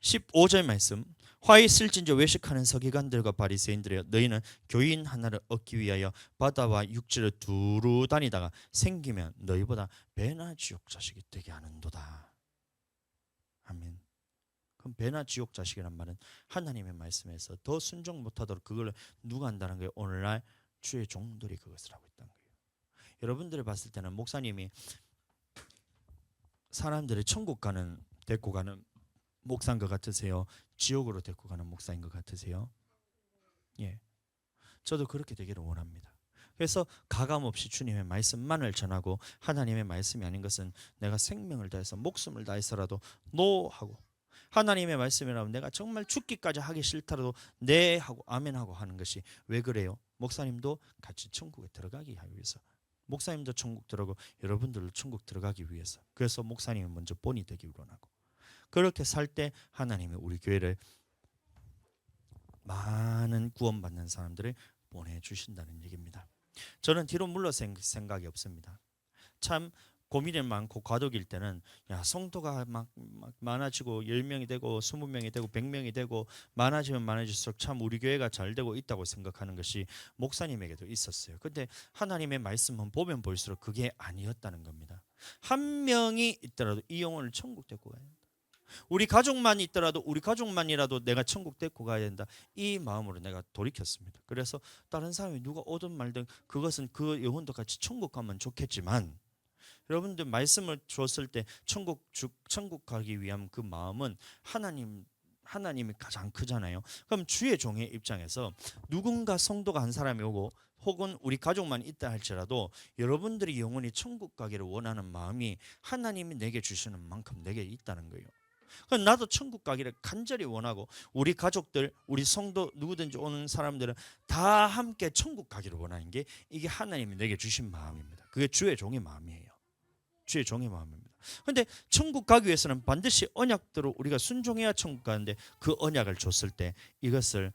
15절 말씀, 화 있을진저 외식하는 서기관들과 바리새인들이여, 너희는 교인 하나를 얻기 위하여 바다와 육지를 두루 다니다가 생기면 너희보다 배나 지옥 자식이 되게 하는도다. 아멘. 그럼 배나 지옥 자식이란 말은 하나님의 말씀에서 더 순종 못하도록 그걸 누가 한다는 거예요? 오늘날 주의 종들이 그것을 하고 있다는 거예요. 여러분들이 봤을 때는 목사님이 사람들이 천국 데리고 가는 목사인 것 같으세요? 지옥으로 데리고 가는 목사인 것 같으세요? 예, 저도 그렇게 되기를 원합니다. 그래서 가감없이 주님의 말씀만을 전하고 하나님의 말씀이 아닌 것은 내가 생명을 다해서 목숨을 다해서라도 노 하고, 하나님의 말씀이라면 내가 정말 죽기까지 하기 싫더라도 네 하고 아멘 하고 하는 것이 왜 그래요? 목사님도 같이 천국에 들어가기 위해서, 목사님도 천국 들어가고 여러분들도 천국 들어가기 위해서. 그래서 목사님이 먼저 본이 되기 원하고, 그렇게 살 때 하나님이 우리 교회를 많은 구원받는 사람들을 보내주신다는 얘기입니다. 저는 뒤로 물러설 생각이 없습니다. 참 고민이 많고 과도기일 때는 야, 성도가 막 많아지고 10명이 되고 20명이 되고 100명이 되고 많아지면 많아질수록 참 우리 교회가 잘 되고 있다고 생각하는 것이 목사님에게도 있었어요. 근데 하나님의 말씀은 보면 볼수록 그게 아니었다는 겁니다. 한 명이 있더라도 이 영혼을 천국 데리고 가야 된다. 우리 가족만 있더라도 우리 가족만이라도 내가 천국 데리고 가야 된다. 이 마음으로 내가 돌이켰습니다. 그래서 다른 사람이 누가 오든 말든 그것은 그 영혼도 같이 천국 가면 좋겠지만, 여러분들 말씀을 줬을 때 천국 가기 위한 그 마음은 하나님이 가장 크잖아요. 그럼 주의 종의 입장에서 누군가 성도가 한 사람이 오고 혹은 우리 가족만 있다 할지라도 여러분들이 영원히 천국 가기를 원하는 마음이 하나님이 내게 주시는 만큼 내게 있다는 거예요. 그럼 나도 천국 가기를 간절히 원하고 우리 가족들, 우리 성도 누구든지 오는 사람들은 다 함께 천국 가기를 원하는 게 이게 하나님이 내게 주신 마음입니다. 그게 주의 종의 마음이에요. 주의 종의 마음입니다. 그런데 천국 가기 위해서는 반드시 언약대로 우리가 순종해야 천국 가는데, 그 언약을 줬을 때 이것을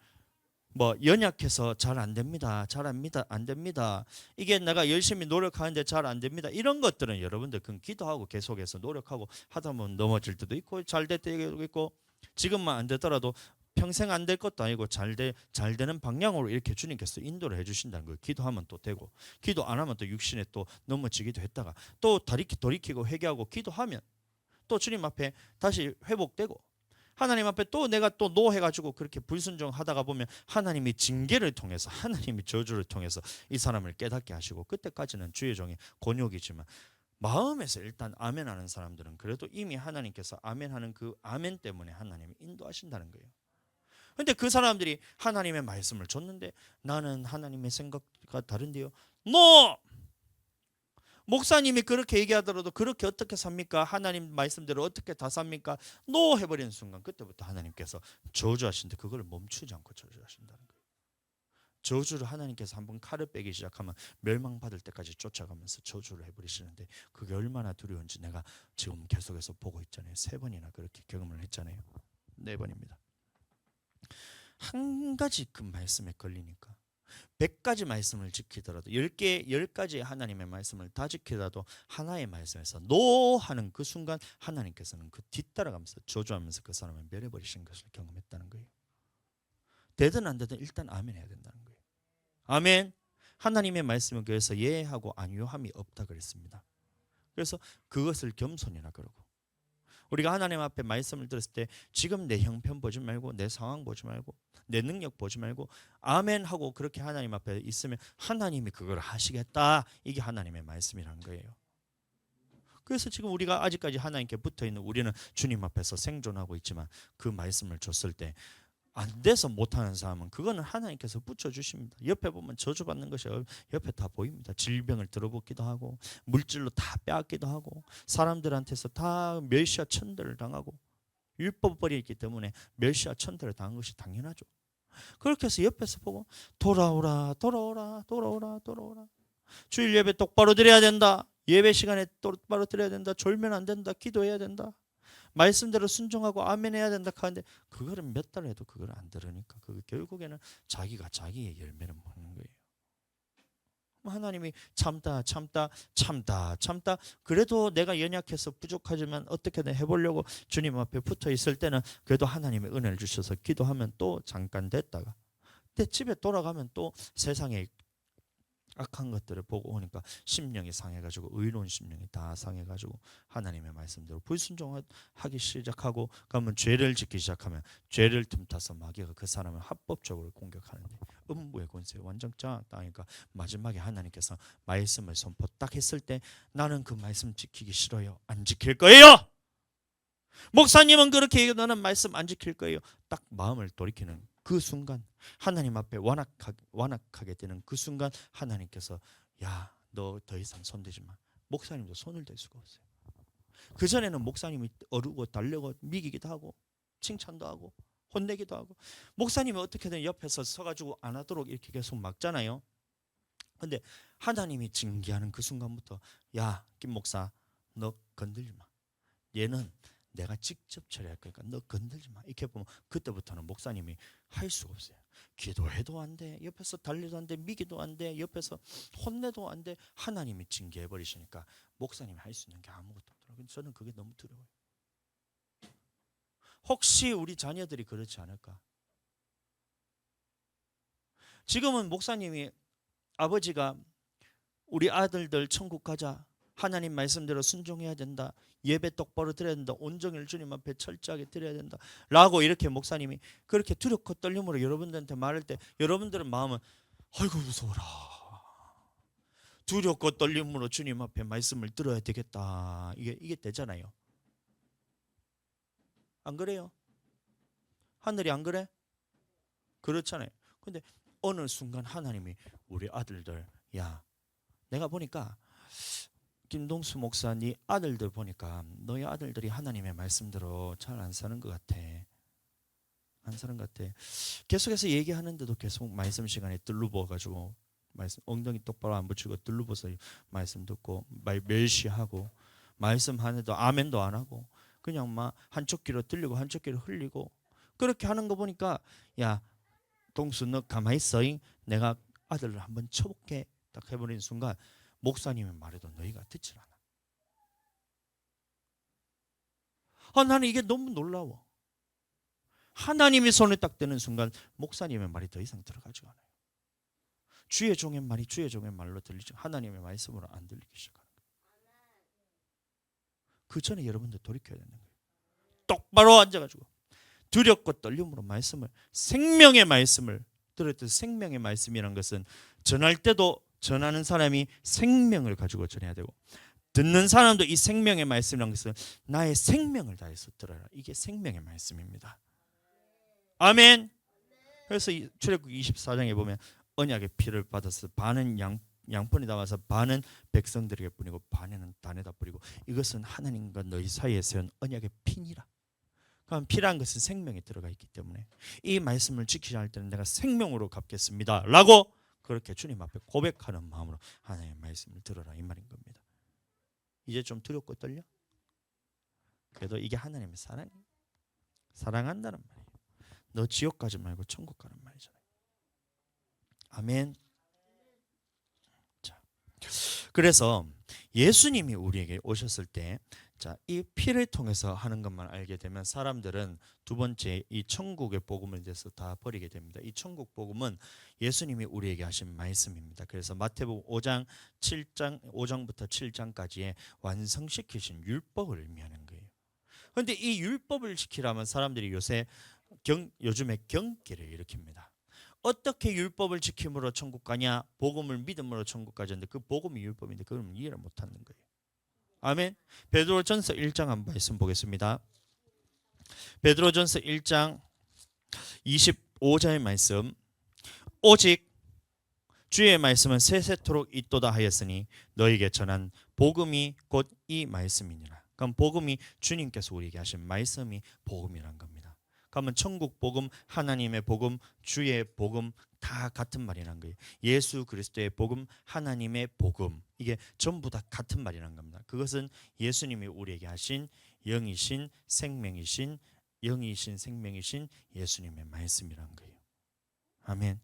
연약해서 잘 안 됩니다. 안 됩니다. 이게 내가 열심히 노력하는데 잘 안 됩니다. 이런 것들은 여러분들 그건 기도하고 계속해서 노력하고 하다 보면 넘어질 때도 있고 잘 될 때도 있고, 지금만 안 되더라도 평생 안 될 것도 아니고 잘 되는 방향으로 이렇게 주님께서 인도를 해주신다는 거예요. 기도하면 또 되고, 기도 안 하면 또 육신에 또 넘어지기도 했다가 또 돌이키고 회개하고 기도하면 또 주님 앞에 다시 회복되고, 하나님 앞에 또 내가 또 노해가지고 그렇게 불순종하다가 보면 하나님이 징계를 통해서, 하나님이 저주를 통해서 이 사람을 깨닫게 하시고, 그때까지는 주의 종의 곤욕이지만 마음에서 일단 아멘하는 사람들은 그래도 이미 하나님께서 아멘하는 그 아멘 때문에 하나님이 인도하신다는 거예요. 그런데 그 사람들이 하나님의 말씀을 줬는데 나는 하나님의 생각과 다른데요. 목사님이 그렇게 얘기하더라도 그렇게 어떻게 삽니까? 하나님 말씀대로 어떻게 다 삽니까? 해버리는 순간 그때부터 하나님께서 저주하시는데 그걸 멈추지 않고 저주하신다는 거예요. 저주를 하나님께서 한번 칼을 빼기 시작하면 멸망받을 때까지 쫓아가면서 저주를 해버리시는데, 그게 얼마나 두려운지 내가 지금 계속해서 보고 있잖아요. 3번이나 그렇게 경험을 했잖아요. 4번입니다. 한 가지 그 말씀에 걸리니까 100가지 말씀을 지키더라도 10가지 하나님의 말씀을 다 지키더라도 하나의 말씀에서 노 하는 그 순간 하나님께서는 그 뒤따라가면서 저주하면서 그 사람을 멸해버리신 것을 경험했다는 거예요. 되든 안 되든 일단 아멘 해야 된다는 거예요. 아멘. 하나님의 말씀은 그래서 예하고 아니요함이 없다 그랬습니다. 그래서 그것을 겸손이라 그러고, 우리가 하나님 앞에 말씀을 들었을 때 지금 내 형편 보지 말고 내 상황 보지 말고 내 능력 보지 말고 아멘 하고 그렇게 하나님 앞에 있으면 하나님이 그걸 하시겠다. 이게 하나님의 말씀이란 거예요. 그래서 지금 우리가 아직까지 하나님께 붙어있는 우리는 주님 앞에서 생존하고 있지만, 그 말씀을 줬을 때 안 돼서 못하는 사람은 그거는 하나님께서 붙여주십니다. 옆에 보면 저주받는 것이 옆에 다 보입니다. 질병을 들어붙기도 하고 물질로 다 빼앗기도 하고 사람들한테서 다 멸시와 천대를 당하고, 율법벌이 있기 때문에 멸시와 천대를 당한 것이 당연하죠. 그렇게 해서 옆에서 보고 돌아오라 주일 예배 똑바로 드려야 된다. 예배 시간에 똑바로 드려야 된다. 졸면 안 된다. 기도해야 된다. 말씀대로 순종하고 아멘 해야 된다 하는데 그거를 몇 달 해도 그걸 안 들으니까 그 결국에는 자기가 자기의 열매를 먹는 거예요. 하나님이 참다 그래도 내가 연약해서 부족하지만 어떻게든 해보려고 주님 앞에 붙어 있을 때는 그래도 하나님의 은혜를 주셔서 기도하면 또 잠깐 됐다가, 근데 집에 돌아가면 또 세상에 악한 것들을 보고 오니까 심령이 상해가지고 의로운 심령이 다 상해가지고 하나님의 말씀대로 불순종하기 시작하고 그러면 죄를 짓기 시작하면 죄를 틈타서 마귀가 그 사람을 합법적으로 공격하는데 음부의 권세 완전 장악당하니까 마지막에 하나님께서 말씀을 선포 딱 했을 때 나는 그 말씀 지키기 싫어요. 안 지킬 거예요. 목사님은 그렇게 얘기해도 나는 말씀 안 지킬 거예요. 딱 마음을 돌이키는 그 순간 하나님 앞에 완악하게 되는 그 순간 하나님께서 야, 너 더 이상 손대지 마. 목사님도 손을 댈 수가 없어요. 그전에는 목사님이 어르고 달래고 미기기도 하고 칭찬도 하고 혼내기도 하고 목사님이 어떻게든 옆에서 서가지고 안 하도록 이렇게 계속 막잖아요. 근데 하나님이 징계하는 그 순간부터 야, 김 목사 너 건들지 마. 얘는 내가 직접 처리할 거니까 너 건들지 마. 이렇게 보면 그때부터는 목사님이 할 수가 없어요. 기도해도 안 돼. 옆에서 달래도 안 돼. 미기도 안 돼. 옆에서 혼내도 안 돼. 하나님이 징계해 버리시니까 목사님이 할 수 있는 게 아무것도 없더라고요. 저는 그게 너무 두려워요. 혹시 우리 자녀들이 그렇지 않을까? 지금은 목사님이 아버지가 우리 아들들 천국 가자. 하나님 말씀대로 순종해야 된다. 예배 똑바로 드려야 된다. 온종일 주님 앞에 철저하게 드려야 된다. 라고 이렇게 목사님이 그렇게 두렵고 떨림으로 여러분들한테 말할 때 여러분들의 마음은 아이고 무서워라. 두렵고 떨림으로 주님 앞에 말씀을 들어야 되겠다. 이게 되잖아요. 안 그래요? 하늘이 안 그래? 그렇잖아요. 근데 어느 순간 하나님이 우리 아들들 야 내가 보니까 김동수 목사 네 아들들 보니까 너희 아들들이 하나님의 말씀대로 잘 안 사는 것 같아. 안 사는 것 같아. 계속해서 얘기하는데도 계속 말씀 시간에 들르버가지고 말씀 엉덩이 똑바로 안 붙이고 들르버서 말씀 듣고 멸시하고 말씀 하는데도 아멘도 안 하고 그냥 막 한쪽 귀로 들리고 한쪽 귀로 흘리고 그렇게 하는 거 보니까 야 동수 너 가만히 있어잉. 내가 아들을 한번 쳐볼게. 딱 해버리는 순간 목사님의 말에도 너희가 듣질 않아. 나는 이게 너무 놀라워. 하나님이 손을 딱 대는 순간 목사님의 말이 더 이상 들어가지 않아요. 주의 종의 말이 주의 종의 말로 들리죠. 하나님의 말씀으로 안 들리기 시작하는 거예요. 그 전에 여러분들 돌이켜야 되는 거예요. 똑바로 앉아가지고 두렵고 떨림으로 말씀을 생명의 말씀을 들었던 생명의 말씀이란 것은 전할 때도 전하는 사람이 생명을 가지고 전해야 되고 듣는 사람도 이 생명의 말씀이란 것은 나의 생명을 다해서 들어라. 이게 생명의 말씀입니다. 아멘. 그래서 출애굽 24장에 보면 언약의 피를 받아서 반은 양푼에 담아서 반은 백성들에게 뿌리고 반은 단에다 뿌리고 이것은 하나님과 너희 사이에 세운 언약의 피니라. 그럼 피라는 것은 생명이 들어가 있기 때문에 이 말씀을 지키지 않을 때는 내가 생명으로 갚겠습니다 라고 그렇게 주님 앞에 고백하는 마음으로 하나님의 말씀을 들어라 이 말인 겁니다. 이제 좀 두렵고 떨려? 그래도 이게 하나님의 사랑한다는 말이에요. 너 지옥 가지 말고 천국 가는 말이잖아요. 아멘. 자, 그래서 예수님이 우리에게 오셨을 때 자, 이 피를 통해서 하는 것만 알게 되면 사람들은 두 번째 이 천국의 복음에 대해서 다 버리게 됩니다. 이 천국 복음은 예수님이 우리에게 하신 말씀입니다. 그래서 마태복음 5장부터 7장까지의 완성시키신 율법을 의미하는 거예요. 그런데 이 율법을 지키려면 사람들이 요즘에 경계를 일으킵니다. 어떻게 율법을 지킴으로 천국 가냐? 복음을 믿음으로 천국 가자는데 그 복음이 율법인데 그걸 이해를 못하는 거예요. 아멘. 베드로전서 1장 한번 말씀 보겠습니다. 베드로전서 1장 25절의 말씀. 오직 주의 말씀은 세세토록 있도다 하였으니 너에게 전한 복음이 곧 이 말씀이니라. 그럼 복음이 주님께서 우리에게 하신 말씀이 복음이란 겁니다. 그러면 천국 복음, 하나님의 복음, 주의 복음 다 같은 말이란 거예요. 예수 그리스도의 복음, 하나님의 복음 이게 전부 다 같은 말이란 겁니다. 그것은 예수님이 우리에게 하신 영이신 생명이신 예수님의 말씀이란 거예요. 아멘.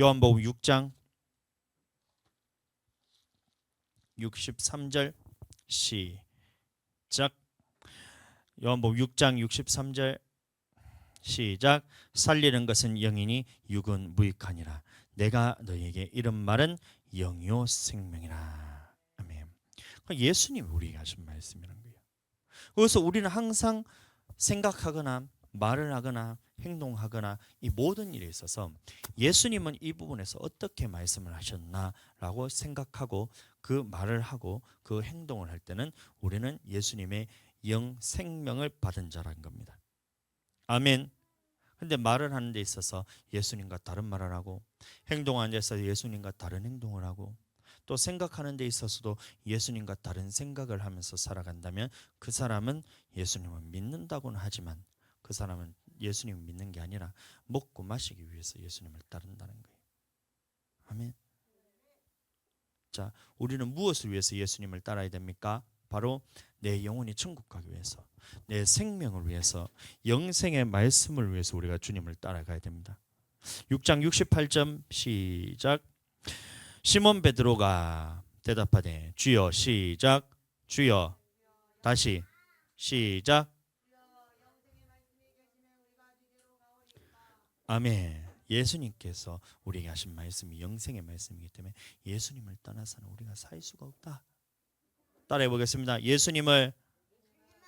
요한복음 6장 63절 시작. 요한복음 6장 63절 시작. 살리는 것은 영이니 육은 무익하니라. 내가 너에게 이런 말은 영이요 생명이라. 아멘. 예수님이 우리에게 하신 말씀이라는 거예요. 그래서 우리는 항상 생각하거나 말을 하거나 행동하거나 이 모든 일에 있어서 예수님은 이 부분에서 어떻게 말씀을 하셨나라고 생각하고 그 말을 하고 그 행동을 할 때는 우리는 예수님의 영 생명을 받은 자라는 겁니다. 아멘. 근데 말을 하는 데 있어서 예수님과 다른 말을 하고 행동하는 데 있어서 예수님과 다른 행동을 하고 또 생각하는 데 있어서도 예수님과 다른 생각을 하면서 살아간다면 그 사람은 예수님을 믿는다고는 하지만 그 사람은 예수님을 믿는 게 아니라 먹고 마시기 위해서 예수님을 따른다는 거예요. 아멘. 자, 우리는 무엇을 위해서 예수님을 따라야 됩니까? 바로 내 영혼이 천국 가기 위해서, 내 생명을 위해서, 영생의 말씀을 위해서 우리가 주님을 따라가야 됩니다. 6장 68절 시작. 시몬 베드로가 대답하되 주여, 시작. 주여, 다시 시작. 아멘. 예수님께서 우리에게 하신 말씀이 영생의 말씀이기 때문에 예수님을 떠나서는 우리가 살 수가 없다. 따라해 보겠습니다. 예수님을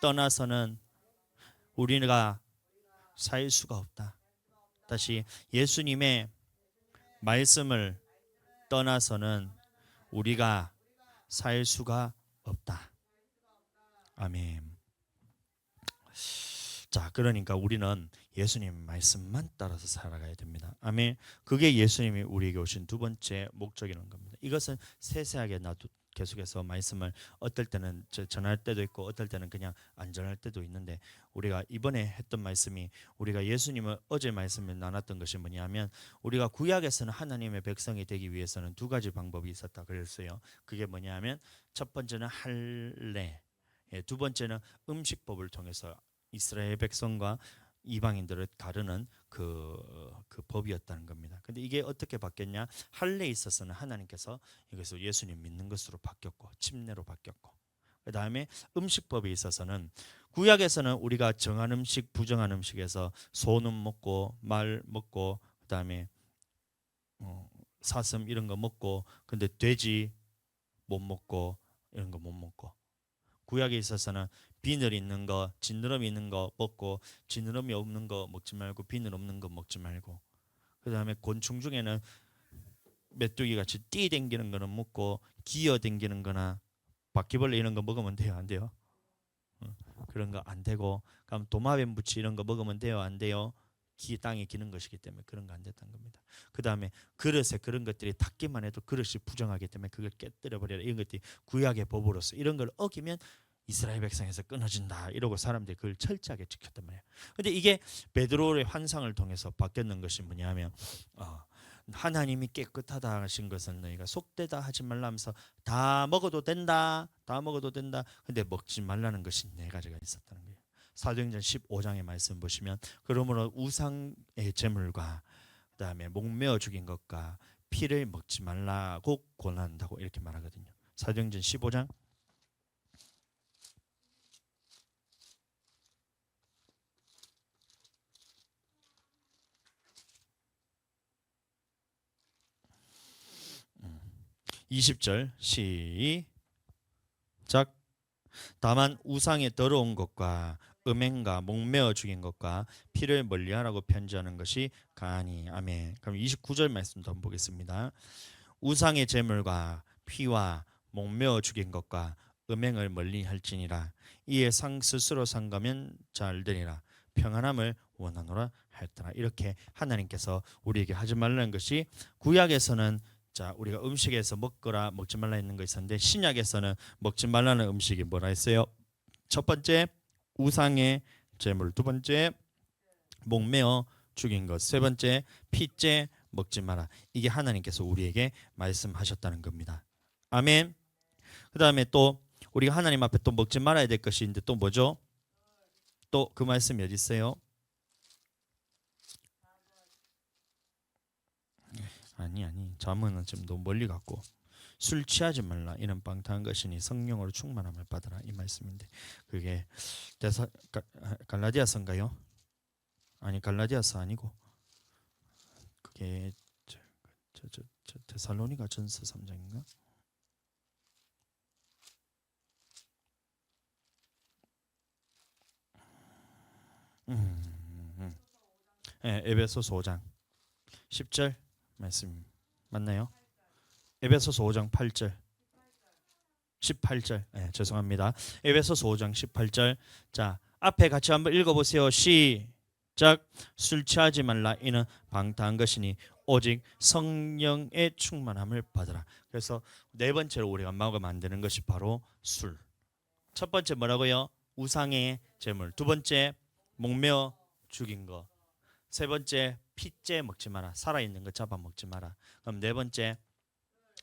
떠나서는 우리가 살 수가 없다. 다시, 예수님의 말씀을 떠나서는 우리가 살 수가 없다. 아멘. 자, 그러니까 우리는 예수님 말씀만 따라서 살아가야 됩니다. 아멘. 그게 예수님이 우리에게 오신 두 번째 목적이라는 겁니다. 이것은 세세하게 나도 계속해서 말씀을 어떨 때는 전할 때도 있고 어떨 때는 그냥 안 전할 때도 있는데, 우리가 이번에 했던 말씀이, 우리가 예수님을 어제 말씀을 나눴던 것이 뭐냐면, 우리가 구약에서는 하나님의 백성이 되기 위해서는 두 가지 방법이 있었다 그랬어요. 그게 뭐냐면 첫 번째는 할례, 두 번째는 음식법을 통해서 이스라엘 백성과 이방인들을 가르는 그 법이었다는 겁니다. 근데 이게 어떻게 바뀌었냐? 할례에 있어서는 하나님께서 이것을 예수님 믿는 것으로 바뀌었고 침례로 바뀌었고, 그 다음에 음식법에 있어서는 구약에서는 우리가 정한 음식, 부정한 음식에서 소는 먹고 말 먹고 그 다음에 사슴 이런 거 먹고, 근데 돼지 못 먹고 이런 거 못 먹고, 구약에 있어서는 비늘 있는 거, 지느러미 있는 거 먹고 지느러미 없는 거 먹지 말고 비늘 없는 거 먹지 말고, 그다음에 곤충 중에는 메뚜기 같이 뛰댕기는 거는 먹고 기어 댕기는 거나 바퀴벌레 이런 거 먹으면 돼요, 안 돼요? 그런 거 안 되고, 그럼 도마뱀부치 이런 거 먹으면 돼요, 안 돼요? 땅에 기는 것이기 때문에 그런 거 안 됐다는 겁니다. 그 다음에 그릇에 그런 것들이 닿기만 해도 그릇이 부정하기 때문에 그걸 깨뜨려 버려라. 이런 것들이 구약의 법으로서 이런 걸 어기면 이스라엘 백성에서 끊어진다 이러고 사람들이 그걸 철저하게 지켰단 말이에요. 근데 이게 베드로의 환상을 통해서 바뀌었는 것이 뭐냐면, 하나님이 깨끗하다 하신 것은 너희가 속되다 하지 말라면서 다 먹어도 된다, 다 먹어도 된다. 근데 먹지 말라는 것이 네 가지가 있었다는 거예요. 사도행전 15장의 말씀 보시면, 그러므로 우상의 제물과 그다음에 목매어 죽인 것과 피를 먹지 말라고 권한다고 이렇게 말하거든요. 사도행전 15장 20절 시작. 다만 우상의 더러운 것과 음행과 목매어 죽인 것과 피를 멀리하라고 편지하는 것이 가하니. 아멘. 그럼 29절 말씀도 한번 보겠습니다. 우상의 제물과 피와 목매어 죽인 것과 음행을 멀리할지니라. 이에 상 스스로 상가면 잘 되리라. 평안함을 원하노라 하였더라. 이렇게 하나님께서 우리에게 하지 말라는 것이, 구약에서는 자 우리가 음식에서 먹거라 먹지 말라 있는 거 있었는데, 신약에서는 먹지 말라는 음식이 뭐라 했어요? 첫 번째 우상의 제물, 두 번째 목매어 죽인 것, 세 번째 피째 먹지 마라. 이게 하나님께서 우리에게 말씀하셨다는 겁니다. 아멘. 그 다음에 또 우리가 하나님 앞에 또 먹지 말아야 될 것이 있는데 또 뭐죠? 또 그 말씀이 어디 있어요? 아니 잠언은 좀 너무 멀리 갔고, 술 취하지 말라 이는 방탕한 것이니 성령으로 충만함을 받으라 이 말씀인데, 그게 갈라디아서인가요? 아니 갈라디아서 아니고 그게 저 데살로니가 전서 3장인가? 네, 에베소서 5장 10절 말씀 맞나요? 에베소서 5장 8절 18절. 네, 죄송합니다. 에베소서 5장 18절. 자, 앞에 같이 한번 읽어보세요. 시작. 술 취하지 말라. 이는 방탕한 것이니 오직 성령의 충만함을 받으라. 그래서 네 번째로 우리가 먹으면 안 되는 것이 바로 술. 첫 번째 뭐라고요? 우상의 제물. 두 번째 목매어 죽인 거. 세 번째 피째 먹지 마라. 살아있는 거 잡아 먹지 마라. 그럼 네 번째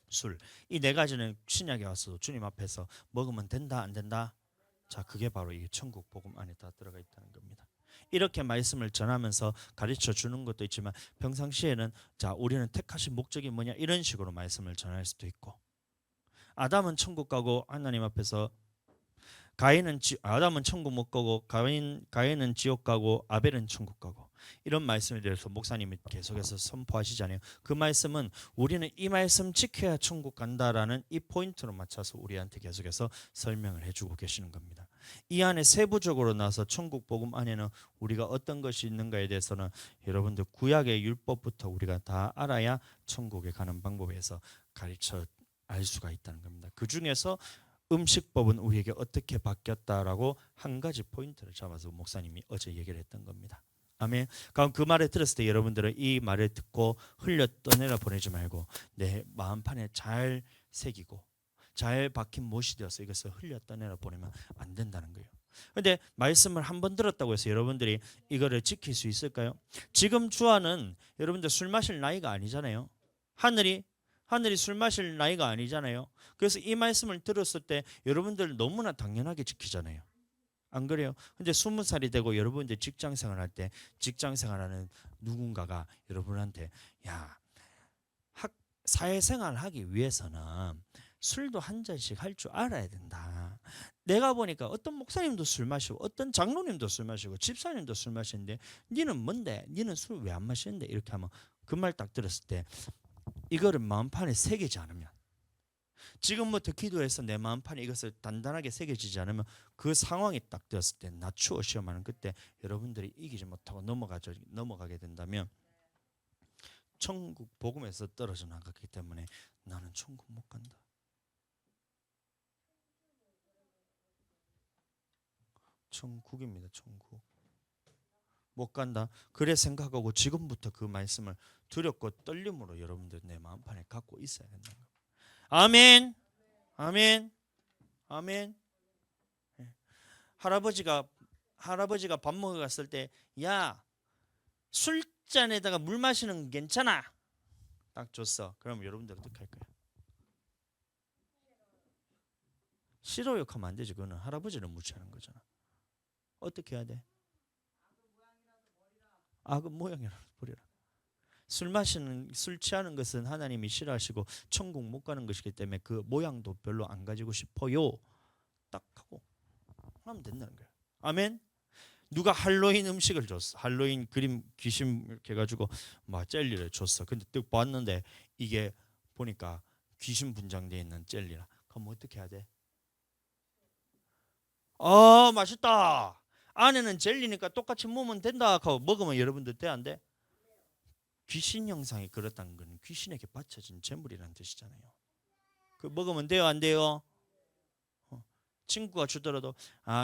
술. 이 네 가지는 신약에 와서 주님 앞에서 먹으면 된다 안 된다? 자, 그게 바로 이 천국 복음 안에 다 들어가 있다는 겁니다. 이렇게 말씀을 전하면서 가르쳐 주는 것도 있지만 평상시에는 자, 우리는 택하신 목적이 뭐냐 이런 식으로 말씀을 전할 수도 있고, 아담은 천국 가고 하나님 앞에서 아담은 천국 못 가고 가인은 지옥 가고 아벨은 천국 가고, 이런 말씀에 대해서 목사님이 계속해서 선포하시잖아요. 그 말씀은 우리는 이 말씀 지켜야 천국 간다라는 이 포인트로 맞춰서 우리한테 계속해서 설명을 해주고 계시는 겁니다. 이 안에 세부적으로 나서 천국 복음 안에는 우리가 어떤 것이 있는가에 대해서는 여러분들 구약의 율법부터 우리가 다 알아야 천국에 가는 방법에서 가르쳐 알 수가 있다는 겁니다. 그 중에서 음식법은 우리에게 어떻게 바뀌었다라고 한 가지 포인트를 잡아서 목사님이 어제 얘기를 했던 겁니다. 아멘. 그럼 그 말을 들었을 때 여러분들은 이 말을 듣고 흘려 떠내려 보내지 말고 내 마음판에 잘 새기고 잘 박힌 못이 되어서 이것을 흘려 떠내려 보내면 안 된다는 거예요. 근데 말씀을 한 번 들었다고 해서 여러분들이 이거를 지킬 수 있을까요? 지금 주안은 여러분들 술 마실 나이가 아니잖아요. 하늘이 술 마실 나이가 아니잖아요. 그래서 이 말씀을 들었을 때 여러분들 너무나 당연하게 지키잖아요. 안 그래요? 근데 20살이 되고 여러분들 직장 생활할 때 직장 생활하는 누군가가 여러분한테 야, 사회생활 하기 위해서는 술도 한 잔씩 할 줄 알아야 된다. 내가 보니까 어떤 목사님도 술 마시고 어떤 장로님도 술 마시고 집사님도 술 마시는데 니는 뭔데? 니는 술 왜 안 마시는데? 이렇게 하면 그 말 딱 들었을 때 이거를 마음판에 새기지 않으면, 지금부터 기도해서 내 마음판에 이것을 단단하게 새겨지지 않으면 그 상황이 딱 되었을 때 낮추어 시험하는 그때 여러분들이 이기지 못하고 넘어가게 된다면 천국 복음에서 떨어져 나갔기 때문에 나는 천국 못 간다. 천국입니다. 천국. 못 간다. 그래 생각하고 지금부터 그 말씀을 두렵고 떨림으로 여러분들 내 마음판에 갖고 있어야 된다. 아멘. 아멘. 아멘. 할아버지가 밥 먹으러 갔을 때 야, 술잔에다가 물 마시는 건 괜찮아. 딱 줬어. 그럼 여러분들 어떻게 할 거야? 싫어 욕하면 안 되지. 그거는 할아버지를 무시하는 거잖아. 어떻게 해야 돼? 악은 모양이라도 버리라. 술 취하는 것은 하나님이 싫어하시고 천국 못 가는 것이기 때문에 그 모양도 별로 안 가지고 싶어요. 딱 하고 하면 된다는 거야. 아멘. 누가 할로윈 음식을 줬어. 할로윈 그림 귀신 이렇게 해가지고 막 젤리를 줬어. 근데 딱 봤는데 이게 보니까 귀신 분장되어 있는 젤리라. 그럼 어떻게 해야 돼? 맛있다. 안에는 젤리니까 똑같이 먹으면 된다 하고 먹으면 여러분들 돼 안 돼? 귀신 형상이 그렇다는 건 귀신에게 바쳐진 재물이라는 뜻이잖아요. 그 먹으면 돼요 안 돼요? 친구가 주더라도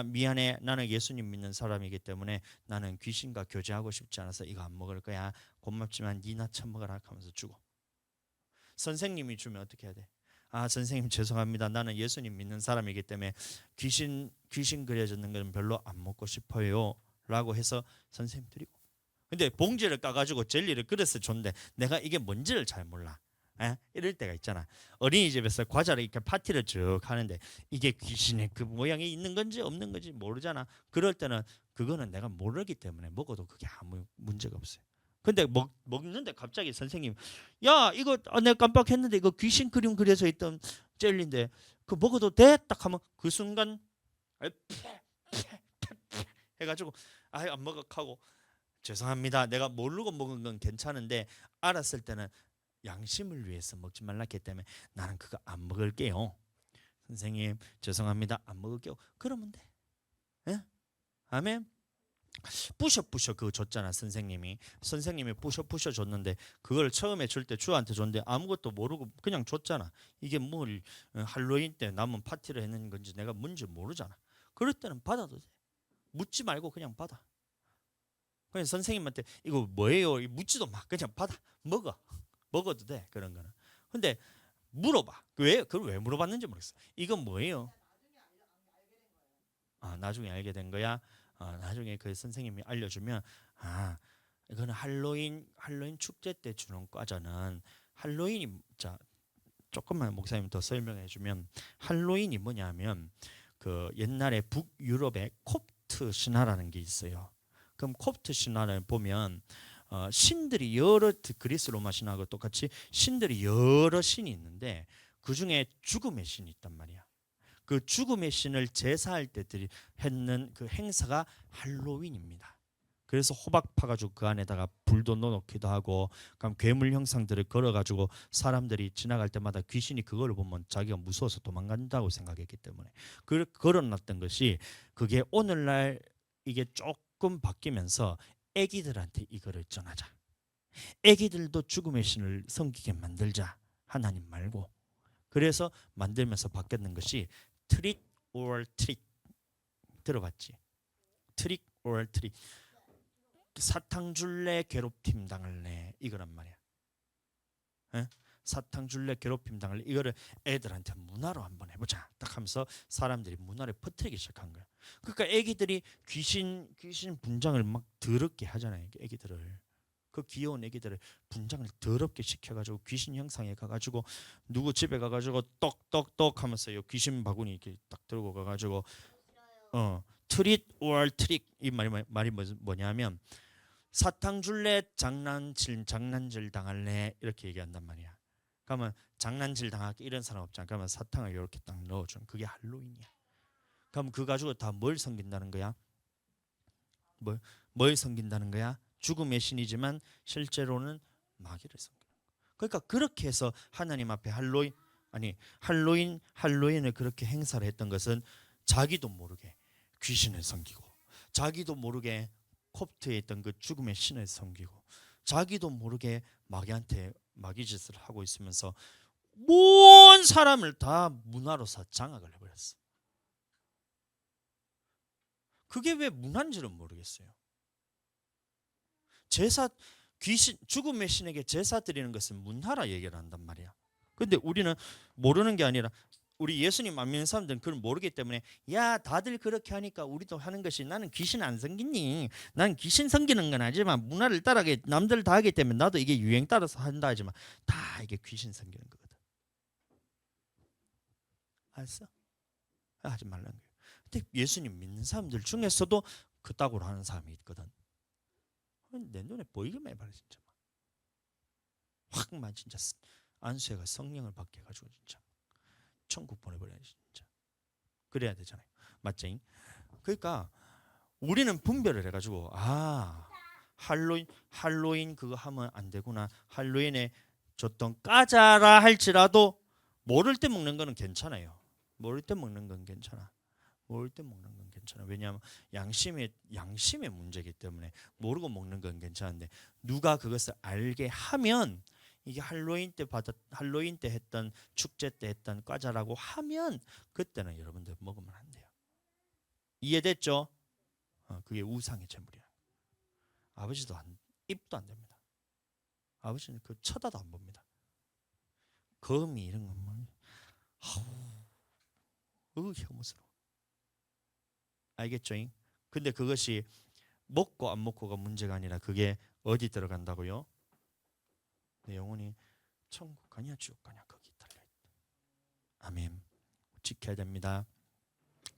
미안해, 나는 예수님 믿는 사람이기 때문에 나는 귀신과 교제하고 싶지 않아서 이거 안 먹을 거야. 고맙지만 니나 처먹어라 하면서 주고, 선생님이 주면 어떻게 해야 돼? 선생님 죄송합니다, 나는 예수님 믿는 사람이기 때문에 귀신 그려졌는 건 별로 안 먹고 싶어요 라고 해서 선생님 드리고, 근데 봉지를 까가지고 젤리를 그릇에 줬는데 내가 이게 뭔지를 잘 몰라. 이럴 때가 있잖아. 어린이집에서 과자를 이렇게 파티를 쭉 하는데 이게 귀신의 그 모양이 있는 건지 없는 건지 모르잖아. 그럴 때는 그거는 내가 모르기 때문에 먹어도 그게 아무 문제가 없어요. 근데 먹는데 갑자기 선생님 야 이거 내가 깜빡했는데 이거 귀신 그림 그려져 있던 젤리인데 그 먹어도 돼? 딱 하면 그 순간 해가지고 안 먹어 하고 죄송합니다, 내가 모르고 먹은 건 괜찮은데 알았을 때는 양심을 위해서 먹지 말랐기 때문에 나는 그거 안 먹을게요. 선생님 죄송합니다. 안 먹을게요. 그러면 돼. 예? 아멘. 부셔 그거 줬잖아. 선생님이 부셔 줬는데 그걸 처음에 줄 때 주한테 줬는데 아무것도 모르고 그냥 줬잖아. 이게 뭘 할로윈 때 남은 파티를 했는 건지 내가 뭔지 모르잖아. 그럴 때는 받아도 돼. 묻지 말고 그냥 받아. 그냥 선생님한테 이거 뭐예요? 묻지도 마. 그냥 받아. 먹어도 돼. 그런 거는. 근데 물어봐. 그걸 왜 물어봤는지 모르겠어. 이건 뭐예요? 나중에 알게 된 거야. 나중에 그 선생님이 알려주면 이거는 할로윈 축제 때 주는 과자는 할로윈이 자 조금만 목사님 더 설명해 주면 할로윈이 뭐냐면 그 옛날에 북유럽의 콥트 신화라는 게 있어요. 그럼 콥트 신화를 보면 신들이 여러 그리스 로마 신화하고 똑같이 신들이 여러 신이 있는데 그 중에 죽음의 신이 있단 말이야. 그 죽음의 신을 제사할 때 했는 그 행사가 할로윈입니다. 그래서 호박 파가지고 그 안에다가 불도 넣어놓기도 하고, 그럼 괴물 형상들을 걸어가지고 사람들이 지나갈 때마다 귀신이 그걸 보면 자기가 무서워서 도망간다고 생각했기 때문에 걸어놨던 것이 그게 오늘날 이게 조금 바뀌면서 애기들한테 이거를 전하자. 애기들도 죽음의 신을 섬기게 만들자. 하나님 말고. 그래서 만들면서 바뀌었는 것이 트릭 or 트릭 들어봤지? 트릭 or 트릭 사탕 줄래 괴롭힘 당할래 이거란 말이야. 에? 사탕 줄래 괴롭힘 당할래 이거를 애들한테 문화로 한번 해보자 딱 하면서 사람들이 문화를 퍼뜨리기 시작한 거야. 그러니까 애기들이 귀신 분장을 막 더럽게 하잖아요. 애기들을 그 귀여운 애기들을 분장을 더럽게 시켜가지고 귀신 형상에 가가지고 누구 집에 가가지고 떡떡떡 하면서 요 귀신 바구니 이렇게 딱 들고 가가지고 트릿 or 트릭 이 말이 뭐냐면 사탕 줄래 장난질 당할래 이렇게 얘기한단 말이야. 그러면 장난질 당하기 이런 사람 없잖아. 그러면 사탕을 이렇게 딱 넣어주는 그게 할로윈이야. 그럼 그거 가지고 다 뭘 섬긴다는 거야? 뭘 섬긴다는 거야? 죽음의 신이지만 실제로는 마귀를 섬기는 거야. 그러니까 그렇게 해서 하나님 앞에 할로윈을 그렇게 행사를 했던 것은 자기도 모르게 귀신을 섬기고 자기도 모르게 콥트에 있던 그 죽음의 신을 섬기고 자기도 모르게 마귀한테 마귀짓을 하고 있으면서 온 사람을 다 문화로서 장악을 해버렸어. 그게 왜 문화인지는 모르겠어요. 제사 죽음의 신에게 제사 드리는 것은 문화라 얘기를 한단 말이야. 근데 우리는 모르는 게 아니라 우리 예수님 안 믿는 사람들은 그걸 모르기 때문에 야 다들 그렇게 하니까 우리도 하는 것이 나는 귀신 안 섬기니 난 귀신 섬기는 건 아니지만 문화를 따라게 남들 다 하기 때문에 나도 이게 유행 따라서 한다 하지만 다 이게 귀신 섬기는 거거든. 알았어? 하지 말라는 거예요. 근데 예수님 믿는 사람들 중에서도 그따구로 하는 사람이 있거든. 내 눈에 보이기만 해봐라 진짜. 확만 진짜 안수해가 성령을 받게 해가지고 진짜 천국 보내버려야지 진짜. 그래야 되잖아요. 맞지? 그러니까 우리는 분별을 해가지고 할로윈 그거 하면 안 되구나. 할로윈에 줬던 까자라 할지라도 모를 때 먹는 거는 괜찮아요. 모를 때 먹는 건 괜찮아. 모를 때 먹는 건 괜찮아. 왜냐하면 양심의 문제이기 때문에 모르고 먹는 건 괜찮은데 누가 그것을 알게 하면 이게 할로윈 때 했던 축제 때 했던 과자라고 하면 그때는 여러분들 먹으면 안 돼요. 이해됐죠? 그게 우상의 제물이야. 아버지도 입도 안 됩니다. 아버지는 그 쳐다도 안 봅니다. 거미 이런 것만 혐오스러워. 알겠죠? 근데 그것이 먹고 안 먹고가 문제가 아니라 그게 어디 들어간다고요? 내 영혼이 천국 가냐 지옥 가냐 거기 달려있다. 아멘. 지켜야 됩니다.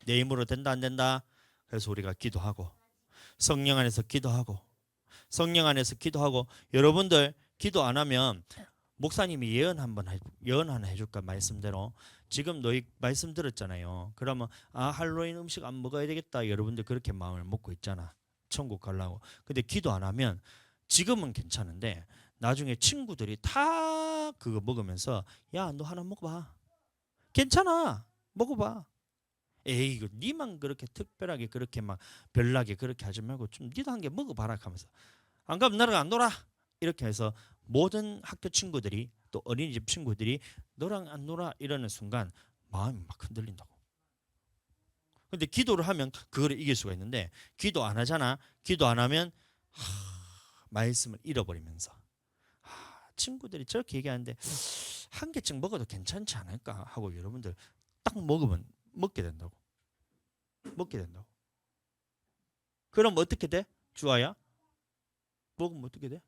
내 힘으로 된다 안 된다? 그래서 우리가 기도하고 성령 안에서 기도하고 여러분들 기도 안 하면 목사님이 예언 하나 해줄까? 말씀대로 지금 너희 말씀 들었잖아요. 그러면 할로윈 음식 안 먹어야 되겠다. 여러분들 그렇게 마음을 먹고 있잖아. 천국 가려고. 근데 기도 안 하면 지금은 괜찮은데 나중에 친구들이 다 막 그거 먹으면서 야, 너 하나 먹어봐. 괜찮아. 먹어봐. 에이, 이거 니만 그렇게 특별하게 그렇게 막 별나게 그렇게 하지 말고 좀 니도 한 개 먹어봐라 하면서 안 가면 나랑 안 놀아. 이렇게 해서 모든 학교 친구들이 또 어린이집 친구들이 너랑 안 놀아 이러는 순간 마음이 막 흔들린다고. 근데 기도를 하면 그거를 이길 수가 있는데 기도 안 하잖아. 기도 안 하면 말씀을 잃어버리면서 친구들이 저렇게 얘기하는데 한 개쯤 먹어도 괜찮지 않을까 하고 여러분들 딱 먹으면 먹게 된다고. 먹게 된다고. 그럼 어떻게 돼? 주아야? 먹으면 어떻게 돼?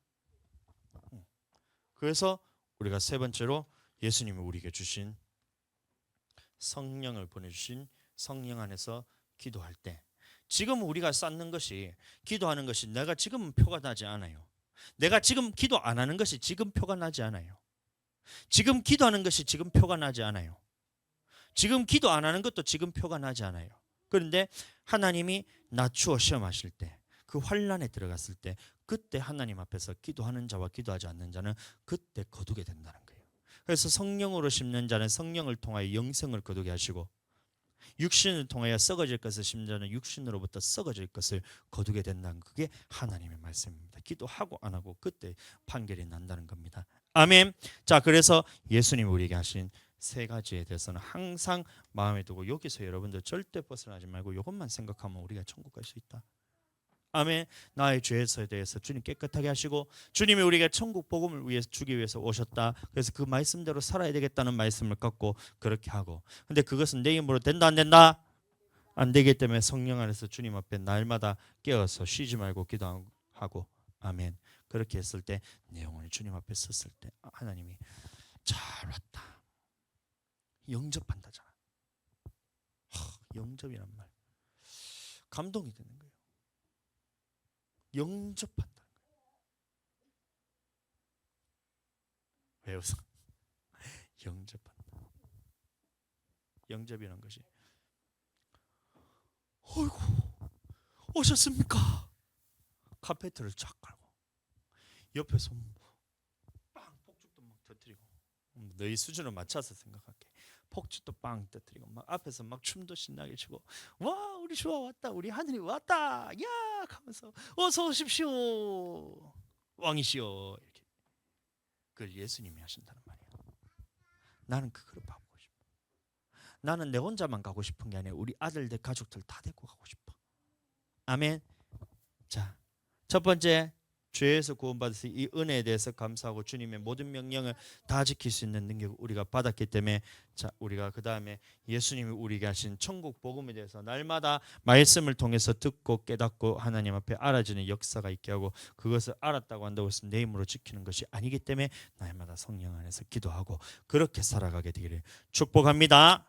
그래서 우리가 세 번째로 예수님이 우리에게 주신 성령을 보내주신 성령 안에서 기도할 때 지금 우리가 쌓는 것이 기도하는 것이 내가 지금 표가 나지 않아요. 내가 지금 기도 안 하는 것이 지금 표가 나지 않아요. 지금 기도하는 것이 지금 표가 나지 않아요. 지금 기도 안 하는 것도 지금 표가 나지 않아요. 그런데 하나님이 낮추어 시험하실 때 그 환난에 들어갔을 때 그때 하나님 앞에서 기도하는 자와 기도하지 않는 자는 그때 거두게 된다는 거예요. 그래서 성령으로 심는 자는 성령을 통하여 영생을 거두게 하시고 육신을 통하여 썩어질 것을 심는 자는 육신으로부터 썩어질 것을 거두게 된다는 그게 하나님의 말씀입니다. 기도하고 안 하고 그때 판결이 난다는 겁니다. 아멘. 자, 그래서 예수님이 우리에게 하신 세 가지에 대해서는 항상 마음에 두고 여기서 여러분들 절대 벗어나지 말고 이것만 생각하면 우리가 천국 갈 수 있다. 아멘. 나의 죄에 대해서 주님 깨끗하게 하시고 주님이 우리에게 천국 복음을 위해서 주기 위해서 오셨다. 그래서 그 말씀대로 살아야 되겠다는 말씀을 갖고 그렇게 하고 근데 그것은 내 힘으로 된다 안 된다? 안 되기 때문에 성령 안에서 주님 앞에 날마다 깨어서 쉬지 말고 기도하고 아멘. 그렇게 했을 때 내 영혼이 주님 앞에 섰을 때 하나님이 잘 왔다. 영접한다잖아. 영접이란 말 감동이 되는 거예요. 영접한다는 거예요. 왜 웃어? 영접한다. 영접이라는 것이 어이구 오셨습니까? 카페트를 쫙 깔고 옆에서 빵 폭죽도 막 터뜨리고 너희 수준을 맞춰서 생각할게. 폭죽도 빵 터뜨리고 막 앞에서 막 춤도 신나게 추고 와 우리 주아 왔다 우리 하늘이 왔다 야 하면서 어서 오십시오 왕이시여 이렇게 그걸 예수님이 하신다는 말이야. 나는 그걸 받고 싶어. 나는 내 혼자만 가고 싶은 게 아니라 우리 아들들 가족들 다 데리고 가고 싶어. 아멘. 자, 첫 번째 죄에서 구원받아서 이 은혜에 대해서 감사하고 주님의 모든 명령을 다 지킬 수 있는 능력을 우리가 받았기 때문에 자 우리가 그 다음에 예수님이 우리에게 하신 천국 복음에 대해서 날마다 말씀을 통해서 듣고 깨닫고 하나님 앞에 알아지는 역사가 있게 하고 그것을 알았다고 한다고 해서 내 힘으로 지키는 것이 아니기 때문에 날마다 성령 안에서 기도하고 그렇게 살아가게 되기를 축복합니다.